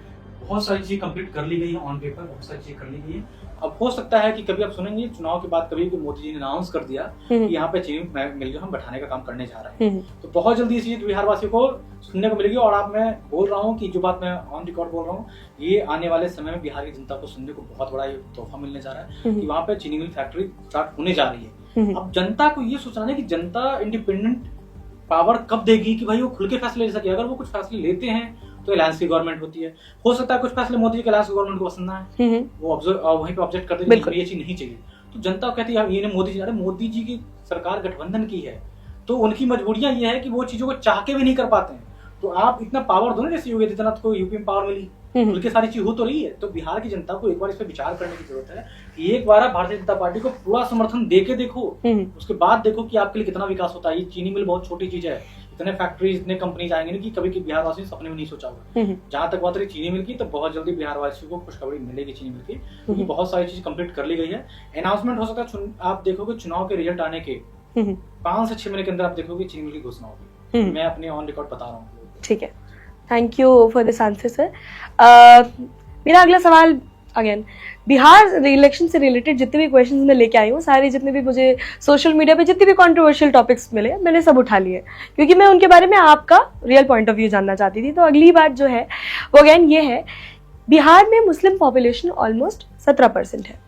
बहुत सारी चीजें कंप्लीट कर ली गई है ऑन पेपर, बहुत सारी चीजें कर ली गई है। अब हो सकता है कि कभी आप सुनेंगे चुनाव के बाद कभी कि मोदी जी ने अनाउंस कर दिया कि यहाँ पे चीनी मिल जो हम बैठाने का काम करने जा रहे हैं, तो बहुत जल्दी इस चीज बिहार वासियों को सुनने को मिलेगी। और आप, मैं बोल रहा हूँ कि जो बात मैं ऑन रिकॉर्ड बोल रहा हूँ, ये आने वाले समय में बिहार की जनता को सुनने को बहुत बड़ा तोहफा मिलने जा रहा है कि वहाँ पे चीनी मिल फैक्ट्री स्टार्ट होने जा रही है। अब जनता को ये सोचना है कि जनता इंडिपेंडेंट पावर कब देगी कि भाई वो खुल के फैसले ले सके। अगर वो कुछ फैसले लेते हैं तो अलायंस की गवर्नमेंट होती है, हो सकता है कुछ फैसले मोदी जी के अलायंस की गवर्नमेंट को पसंद ना है, वो वहीं पे ऑब्जेक्ट करते हैं कि ये चीज नहीं चाहिए। तो जनता कहती है ये मोदी जी, अरे मोदी जी की सरकार गठबंधन की है, तो उनकी मजबूरियां ये है कि वो चीजों को चाह के भी नहीं कर पाते हैं। तो आप इतना पावर दो ना, जैसे योगी आदित्यनाथ को यूपी में पावर मिली, उनकी सारी चीज हो तो रही है। तो बिहार की जनता को एक बार इस पर विचार करने की जरूरत है कि एक बार भारतीय जनता पार्टी को पूरा समर्थन दे के देखो, उसके बाद देखो कि आपके लिए कितना विकास होता है। ये चीनी मिल बहुत छोटी चीज है, इतने फैक्ट्रीज, इतने कंपनीज आएंगे नहीं कि कभी कि बिहार वासी सपने में नहीं सोचा होगा। जहां तक बात रही चीनी मिल की, तो बहुत जल्दी बिहार वासियों को खुशखबरी मिलेगी चीनी मिल की, क्योंकि बहुत सारी चीज कंप्लीट कर ली गई है। अनाउंसमेंट हो सकता है, आप देखोगे चुनाव के रिजल्ट आने के 5 से 6 महीने के अंदर आप देखोगे चीनी मिल की घोषणा होगी। मैं अपने ऑन रिकॉर्ड बता रहा हूँ। ठीक है, thank you for this answer sir. मेरा अगला सवाल, अगेन बिहार इलेक्शन से रिलेटेड जितने भी क्वेश्चंस मैं लेके आई हूँ, सारे जितने भी मुझे सोशल मीडिया पे जितने भी कंट्रोवर्शियल टॉपिक्स मिले, मैंने सब उठा लिए, क्योंकि मैं उनके बारे में आपका रियल पॉइंट ऑफ व्यू जानना चाहती थी। तो अगली बात जो है वो अगेन ये है, बिहार में मुस्लिम पॉपुलेशन ऑलमोस्ट 17% है,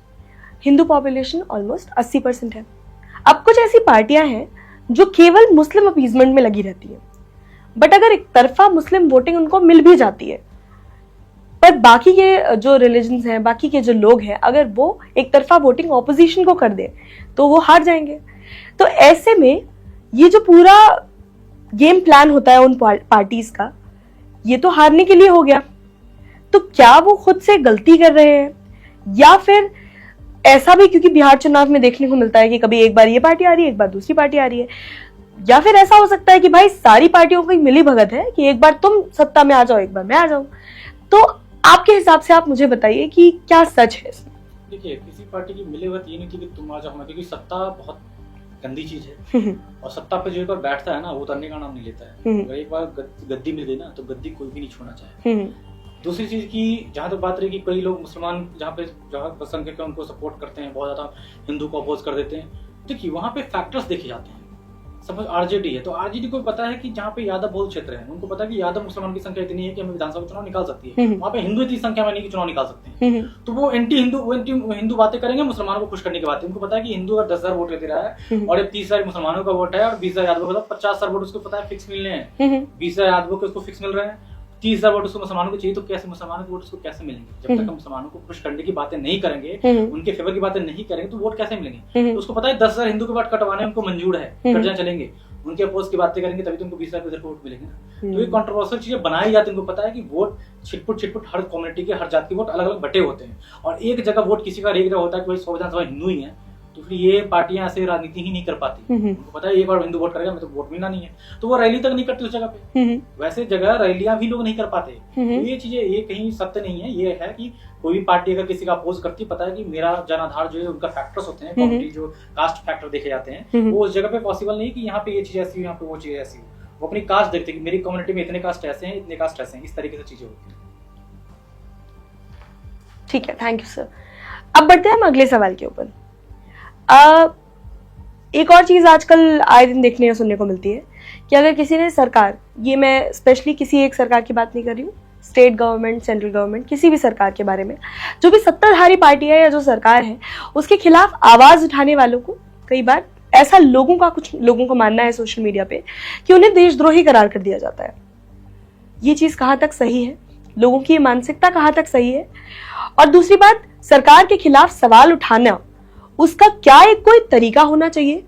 हिंदू पॉपुलेशन ऑलमोस्ट 80% है। अब कुछ ऐसी पार्टियां हैं जो केवल मुस्लिम अपीजमेंट में लगी रहती है, बट अगर एक तरफा मुस्लिम वोटिंग उनको मिल भी जाती है, पर बाकी के जो रिलीजन्स हैं, बाकी के जो लोग हैं, अगर वो एक तरफा वोटिंग ऑपोजिशन को कर दे तो वो हार जाएंगे। तो ऐसे में ये जो पूरा गेम प्लान होता है उन पार्टीज का, ये तो हारने के लिए हो गया। तो क्या वो खुद से गलती कर रहे हैं, या फिर ऐसा भी, क्योंकि बिहार चुनाव में देखने को मिलता है कि कभी एक बार ये पार्टी आ रही है, एक बार दूसरी पार्टी आ रही है, या फिर ऐसा हो सकता है कि भाई सारी पार्टियों की मिली भगत है कि एक बार तुम सत्ता में आ जाओ, एक बार मैं आ जाऊं। तो आपके हिसाब से आप मुझे बताइए कि क्या सच है इसमें? देखिए, किसी पार्टी की मिलीभगत ये नहीं थी कि तुम आ जाओ, क्योंकि सत्ता बहुत गंदी चीज है और सत्ता पे जो एक बार बैठता है ना, वो उतरने का नाम नहीं लेता है। तो एक बार गद्दी मिल गई ना, तो गद्दी कोई भी नहीं छोड़ना चाहे। दूसरी चीज की जहाँ तक बात रही कि कई लोग मुसलमान जहाँ संख्यक उनको सपोर्ट करते हैं, बहुत ज्यादा हिंदू को अपोज कर देते हैं। देखिए, वहाँ पे फैक्टर्स देखे जाते हैं। सपोज आरजेडी है, तो आरजेडी को पता है कि जहाँ पे यादव बहुल क्षेत्र है, उनको पता है कि यादव मुसलमान की संख्या इतनी है कि हमें विधानसभा चुनाव निकाल सकती है। वहाँ पे हिंदू इतनी संख्या में नहीं कि चुनाव निकाल सकते हैं। तो वो एंटी हिंदू बातें करेंगे, मुसलमानों को खुश करने की बात है। उनको पता है कि हिंदू अगर 10,000 वोट लेते रहा है और 30,000 मुसलमानों का वोट है और 20,000 यादवों का, 50,000 वोट उसको पता है फिक्स मिलने हैं, 20,000 यादवों को उसको फिक्स मिल रहे हैं। 30,000 वोट उसको मुसलमानों को चाहिए, तो कैसे मुसलमानों के वोट उसको कैसे मिलेंगे? जब तक हम मुसलमानों को खुश करने की बातें नहीं करेंगे, उनके फेवर की बातें नहीं करेंगे, तो वोट कैसे मिलेंगे? तो उसको पता है 10,000 हिंदू के वोट कटवाने उनको मंजूर है, कट जाए चलेंगे, उनके अपोज की बातें करेंगे तभी तो उनको 20,000 उधर वोट मिलेंगे ना। तो ये कंट्रोवर्शियल चीजें बनाई जाती है। उनको पता है कि वोट छिटपुट हर कम्युनिटी के, हर जाति के वोट अलग अलग बटे होते हैं, और एक जगह वोट किसी का एक जगह होता है कि भाई 100 विधानसभा हिंदू ही है, तो फिर ये पार्टियां ऐसे राजनीति ही नहीं कर पाती। उनको पता है एक बार हिंदू वोट करेगा, मैं तो वोट मिलना नहीं है, तो वो रैली तक नहीं करती उस जगह पे। वैसे जगह रैलियां भी लोग नहीं कर पाते। तो ये चीजें, ये कहीं सत्य नहीं है। ये है कि कोई भी पार्टी अगर किसी का अपोज करती है, पता है कि मेरा जनाधार जो है, उनका फैक्टर्स होते हैं, कम्युनिटी जो कास्ट फैक्टर देखे जाते हैं, वो उस जगह पे पॉसिबल नहीं कि यहाँ पे ये चीज ऐसी हो, यहाँ पे वो चीज ऐसी हो। वो अपनी कास्ट देखते हैं कि मेरी कम्युनिटी में इतने कास्ट ऐसे हैं, इतने कास्ट ऐसे हैं, इस तरीके से चीजें होती हैं। ठीक है, थैंक यू सर। अब बढ़ते हैं हम अगले सवाल के ऊपर। एक और चीज आजकल आए दिन देखने या सुनने को मिलती है कि अगर किसी ने सरकार, ये मैं स्पेशली किसी एक सरकार की बात नहीं कर रही हूँ, स्टेट गवर्नमेंट, सेंट्रल गवर्नमेंट, किसी भी सरकार के बारे में, जो भी सत्ताधारी पार्टी है या जो सरकार है, उसके खिलाफ आवाज उठाने वालों को कई बार ऐसा कुछ लोगों को मानना है सोशल मीडिया पे कि उन्हें देशद्रोही करार कर दिया जाता है। ये चीज कहाँ तक सही है? लोगों की ये मानसिकता कहाँ तक सही है? और दूसरी बात, सरकार के खिलाफ सवाल उठाना, उसका क्या एक कोई तरीका होना चाहिए,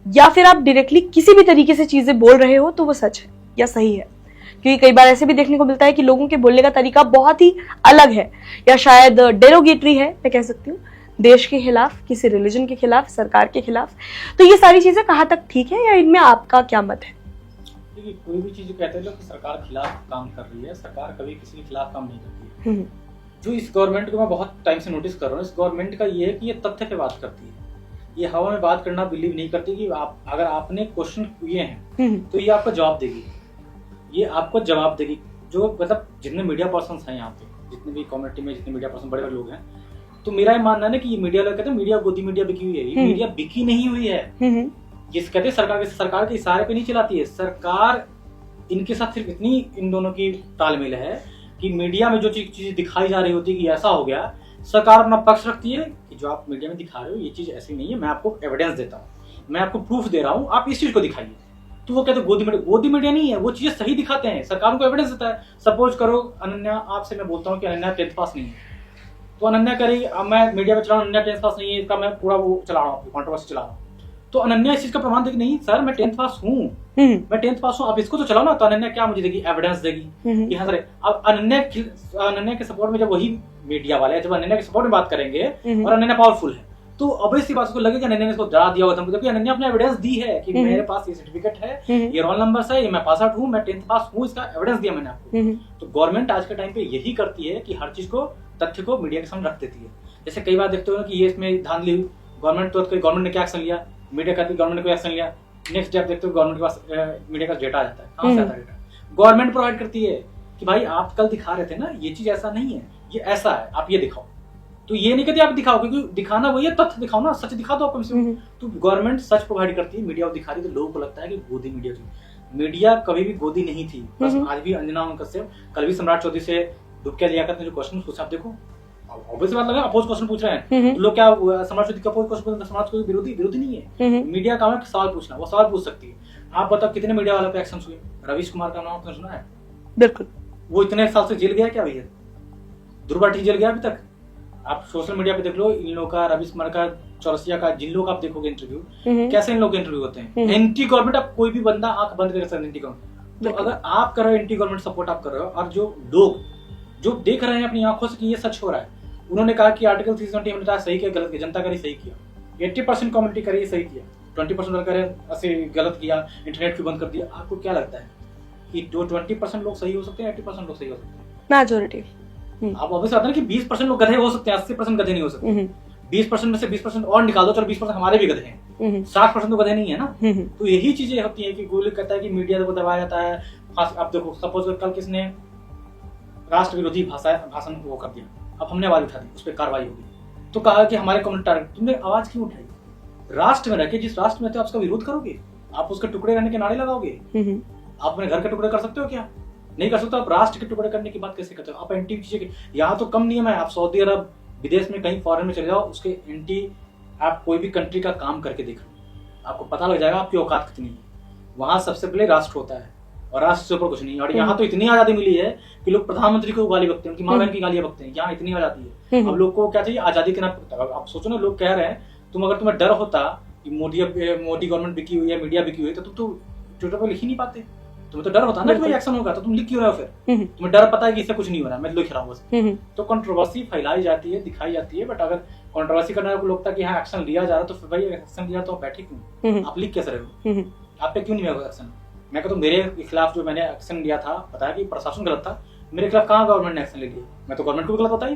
या फिर आप डायरेक्टली किसी भी तरीके से चीजें बोल रहे हो तो वो सच है या सही है? क्योंकि कई बार ऐसे भी देखने को मिलता है कि लोगों के बोलने का तरीका बहुत ही अलग है, या शायद डेरोगेटरी है, मैं कह सकती हूँ, देश के खिलाफ, किसी रिलीजन के खिलाफ, सरकार के खिलाफ। तो ये सारी चीजें कहाँ तक ठीक है, या इनमें आपका क्या मत है? देखिए, कोई भी चीज कहते हैं लोग कि सरकार खिलाफ काम कर रही है, सरकार कभी किसी के खिलाफ काम नहीं करती है। जो इस गवर्नमेंट को मैं बहुत टाइम से नोटिस कर रहा हूँ, इस गवर्नमेंट का ये है कि ये तथ्य पे बात करती है। ये हवा में बात करना बिलीव नहीं करती कि आप अगर आपने क्वेश्चन किए हैं तो ये आपको जवाब देगी, ये आपको जवाब देगी। जो मतलब जितने मीडिया पर्सन हैं यहाँ पे, जितने भी कम्युनिटी में जितने मीडिया पर्सन बड़े बड़े लोग हैं, तो मेरा ये मानना है ना कि ये मीडिया लोग कहते हैं मीडिया गोदी मीडिया बिकी हुई है। ये मीडिया बिकी नहीं हुई है। जिस कहते हैं सरकार के इशारे पे नहीं चलाती है सरकार। इनके साथ सिर्फ इतनी इन दोनों की तालमेल है कि मीडिया में जो चीज दिखाई जा रही होती है कि ऐसा हो गया, सरकार अपना पक्ष रखती है कि जो आप मीडिया में दिखा रहे हो ये चीज ऐसी नहीं है, मैं आपको एविडेंस देता हूँ, मैं आपको प्रूफ दे रहा हूँ, आप इस चीज को दिखाइए। तो वो कहते हैं गोदी मीडिया नहीं है, वो चीजें सही दिखाते हैं, सरकार को एविडेंस देता है। सपोज करो अनन्या, आपसे मैं बोलता हूँ कि अनन्या 10th पास नहीं है, तो अनन्या करेगी, अब मैं मीडिया में चला रहा हूँ, अनन्या 10th पास नहीं है, इसका मैं पूरा वो चला रहा हूँ, कॉन्ट्रोवर्सी चला रहा हूँ, तो अनन्या इस चीज का प्रमाण देगी, नहीं सर मैं 10th पास हूँ, मैं 10th पास हूँ, आप इसको तो चलाओ ना। तो अनन्या क्या मुझे देगी? एविडेंस देगी कि हाँ सर। अब अनन्या के सपोर्ट में जब वही मीडिया वाले जब अनन्या के सपोर्ट में बात करेंगे और अनन्या पावरफुल है, तो ऑब्वियसली बात उसको लगेगा अनन्या ने इसको डरा दिया होगा, जबकि अनन्या अपने एविडेंस दी है कि मेरे पास ये सर्टिफिकेट है, ये रोल नंबर है, ये मैं पास आउट हूँ, मैं 10th पास हूँ, इसका एविडेंस दिया मैंने आपको। तो गवर्नमेंट आज के टाइम पे यही करती है कि हर चीज को, तथ्य को मीडिया के सामने रख देती है। जैसे कई बार देखते हो कि ये इसमें धांधली हुई, गवर्नमेंट ने क्या एक्शन लिया, मीडिया कहती है गवर्नमेंट ने कोई एक्शन लिया, नेक्स्ट डे आप देखते हो गवर्नमेंट के पास मीडिया का डेटा आ जाता है। कहाँ से आता है डेटा? गवर्नमेंट प्रोवाइड करती है कि भाई आप कल दिखा रहे थे ना, ये चीज ऐसा नहीं है, ये ऐसा है, आप ये दिखाओ। तो ये नहीं कहते आप दिखाओ, क्योंकि दिखाना वही है, तथ्य दिखाओ ना, सच दिखा दो आप कम से कम। तो गवर्नमेंट सच प्रोवाइड करती है, मीडिया दिखा रही है, तो लोगों को लगता है कि गोदी मीडिया थी। मीडिया कभी भी गोदी नहीं थी। बस आज भी अंजना कश्यप, कल भी सम्राट चौधरी से डुबकिया लियाकत ने जो क्वेश्चन पूछा, आप देखो ऑब्वियस बात लगा, अपोज क्वेश्चन पूछ रहे हैं तो लोग क्या समाज का अपोज क्वेश्चन, समाज को विरोधी नहीं है। मीडिया का सवाल पूछना, वो सवाल पूछ सकती है। आप बताओ कितने मीडिया वालों पे एक्शन हुए? रवीश कुमार का नाम आपने सुना है? बिल्कुल। वो इतने साल से जेल गया क्या भैया? ध्रुव राठी जेल गया अभी तक? आप सोशल मीडिया पे देख लो, इन लोगों का, रवीश कुमार का, चौरसिया का, जिन लोग आप देखोगे इंटरव्यू, कैसे इन लोग के इंटरव्यू होते हैं। एंटी गवर्नमेंट, आप कोई भी बंदा आंख बंद कर सकता है एंटी गवर्नमेंट। तो अगर आप कर रहे हो एंटी गवर्नमेंट सपोर्ट आप कर रहे हो, और जो लोग जो देख रहे हैं अपनी आंखों से कि ये सच हो रहा है, उन्होंने कहा कि आर्टिकल 370 हमने सही किया, गलत किया, जनता करी सही किया, 80% कम्युनिटी करी सही किया, 20% करे ऐसे गलत किया, इंटरनेट क्यों बंद कर दिया। आपको क्या लगता है कि जो 20% लोग सही हो सकते हैं, 80% लोग सही हो सकते हैं? मेजॉरिटी। आप ऑब्वियस आता है कि 20% लोग गधे हो सकते हैं, 80% गधे नहीं हो सकते। 20% में से 20% और निकाल दो, चलो 20% हमारे भी गधे हैं, 60% तो गधे नहीं है ना। तो यही चीजें होती है कि गोली कहता है कि मीडिया को दबाया जाता है। आप देखो, सपोज कल किसने राष्ट्र विरोधी भाषण वो कर दिया, अब हमने आवाज उठा दी, उस पर कार्रवाई होगी, तो कहा कि हमारे कम्युनिटी टारगेट, तुमने आवाज क्यों उठाई? राष्ट्र में रहकर, जिस राष्ट्र में थे, आप उसका विरोध करोगे? आप उसके टुकड़े रहने के नारे लगाओगे? आप अपने घर के टुकड़े कर सकते हो क्या? नहीं कर सकते। आप राष्ट्र के टुकड़े करने की बात कैसे करते हो? आप एंटी चीजें, यहाँ तो कम नियम है, आप सऊदी अरब, विदेश में कहीं फॉरेन में चले जाओ, उसके एंटी आप कोई भी कंट्री का काम करके देख लो, आपको पता लग जाएगा आपकी औकात कितनी है। वहां सबसे पहले राष्ट्र होता है, और राष्ट्र से ऊपर कुछ नहीं। और यहाँ तो इतनी आजादी मिली है कि लोग प्रधानमंत्री को गाली बकते हैं, उनकी माँ बहन की गालियां बकते हैं। यहाँ इतनी आजादी है। अब लोग को क्या चाहिए? आजादी के नाम। आप सोचो ना, लोग कह रहे हैं अगर तुम्हें डर होता कि मोदी गवर्नमेंट बिकी हुई है, मीडिया बिकी हुई है, तो तुम तो ट्विटर पर लिख ही नहीं पाते। तुम्हें तो डर होता ना कि भाई एक्शन होगा, तो तुम लिख क्यों रहे हो फिर? तुम्हें डर पता है कि इससे कुछ नहीं हो रहा है, मैं लिख रहा हूँ बस। तो कंट्रोवर्सी फैलाई जाती है, दिखाई जाती है। बट अगर कंट्रोवर्सी करने वाले को लगता है कि हाँ एक्शन लिया जा रहा है, तो फिर भाई एक्शन लिया तो आप बैठे क्यों? आप लिख कैसे रहे हो? आप पे क्यों नहीं होगा एक्शन? मैं कहता हूँ मेरे खिलाफ जो मैंने एक्शन लिया था, बताया कि प्रशासन गलत था, मेरे खिलाफ कहाँ गवर्नमेंट ने एक्शन ले लिया? मैं तो गवर्नमेंट को गलत बताई,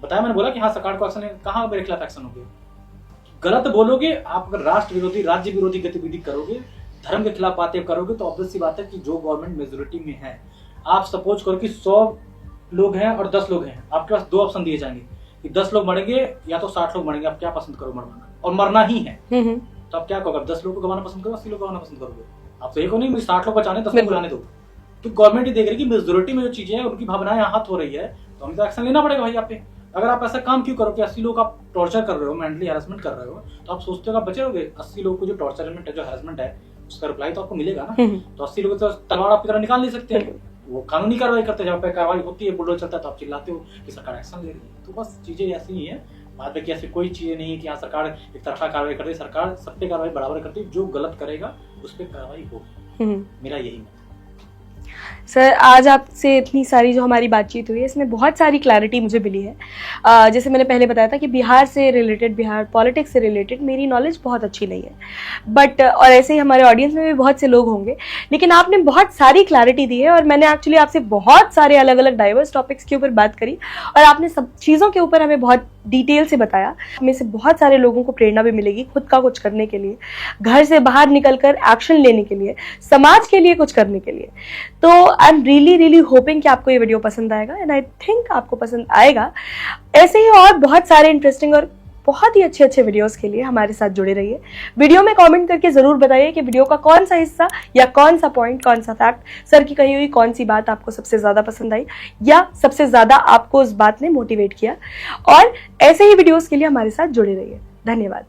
बताया, मैंने बोला कि हाँ सरकार को एक्शन, कहाँ मेरे खिलाफ एक्शन हो गया? गलत बोलोगे आप, अगर राष्ट्र विरोधी, राज्य विरोधी गतिविधि करोगे, धर्म के खिलाफ बातें करोगे, तो ऑब्वियस सी बात है कि जो गवर्नमेंट मेजोरिटी में है, आप सपोज करो कि 100 लोग हैं और 10 लोग हैं, आपके पास 2 ऑप्शन दिए जाएंगे कि 10 लोग मरेंगे या तो 60 लोग मरेंगे, आप क्या पसंद करो मरना? और मरना ही है, तो आप क्या करोगे? 10 लोग को गवाना पसंद करो, 80 लोग गवाना पसंद करोगे? आप तो एक हो नहीं, मुझे 60 लोग बचाने, 10 लोग बुलाने दो। तो गवर्नमेंट ही देख रही है कि मेजोरिटी में जो चीजें हैं उनकी भावनाएं हाथ हो रही है, तो हमें तो एक्शन लेना पड़ेगा भाई आप पे। अगर आप ऐसा काम क्यों करो कि 80 लोग आप टॉर्चर कर रहे हो, मेंटली हैरेसमेंट कर रहे हो, तो आप सोचते हो आप बचे रहोगे? 80 लोग को जो टॉर्चरमेंट है, जो हैरेसमेंट है, उसका रिप्लाई तो आपको मिलेगा ना। तो 80 लोग तो तलवार आपकी तरह निकाल नहीं सकते हैं, वो कानूनी कार्रवाई करते हैं। जब पे कार्रवाई होती है, बुलडोजर चलता है, तो आप चिल्लाते हो कि सरकार एक्शन ले रही है। तो बस चीजें ऐसी ही है। बाद में ऐसी कोई चीजें नहीं है कि यहाँ सरकार एक तरफा कार्रवाई करती है। सरकार सब पे कार्रवाई बराबर करती है, जो गलत करेगा उस पर कार्रवाई होगी। मेरा यही मत है। सर, आज आपसे इतनी सारी जो हमारी बातचीत हुई है, इसमें बहुत सारी क्लैरिटी मुझे मिली है। जैसे मैंने पहले बताया था कि बिहार से रिलेटेड, बिहार पॉलिटिक्स से रिलेटेड मेरी नॉलेज बहुत अच्छी नहीं है, बट और ऐसे ही हमारे ऑडियंस में भी बहुत से लोग होंगे, लेकिन आपने बहुत सारी क्लैरिटी दी है। और मैंने एक्चुअली आपसे बहुत सारे अलग अलग डाइवर्स टॉपिक्स के ऊपर बात करी, और आपने सब चीज़ों के ऊपर हमें बहुत डिटेल से बताया। हमें से बहुत सारे लोगों को प्रेरणा भी मिलेगी खुद का कुछ करने के लिए, घर से बाहर निकलकर एक्शन लेने के लिए, समाज के लिए कुछ करने के लिए। तो आई एम रियली होपिंग कि आपको ये वीडियो पसंद आएगा, एंड आई थिंक आपको पसंद आएगा। ऐसे ही और बहुत सारे इंटरेस्टिंग और बहुत ही अच्छे वीडियोस के लिए हमारे साथ जुड़े रहिए। वीडियो में कमेंट करके जरूर बताइए कि वीडियो का कौन सा हिस्सा या कौन सा पॉइंट, कौन सा फैक्ट, सर की कही हुई कौन सी बात आपको सबसे ज्यादा पसंद आई, या सबसे ज्यादा आपको उस बात ने मोटिवेट किया। और ऐसे ही वीडियोस के लिए हमारे साथ जुड़े रहिए। धन्यवाद।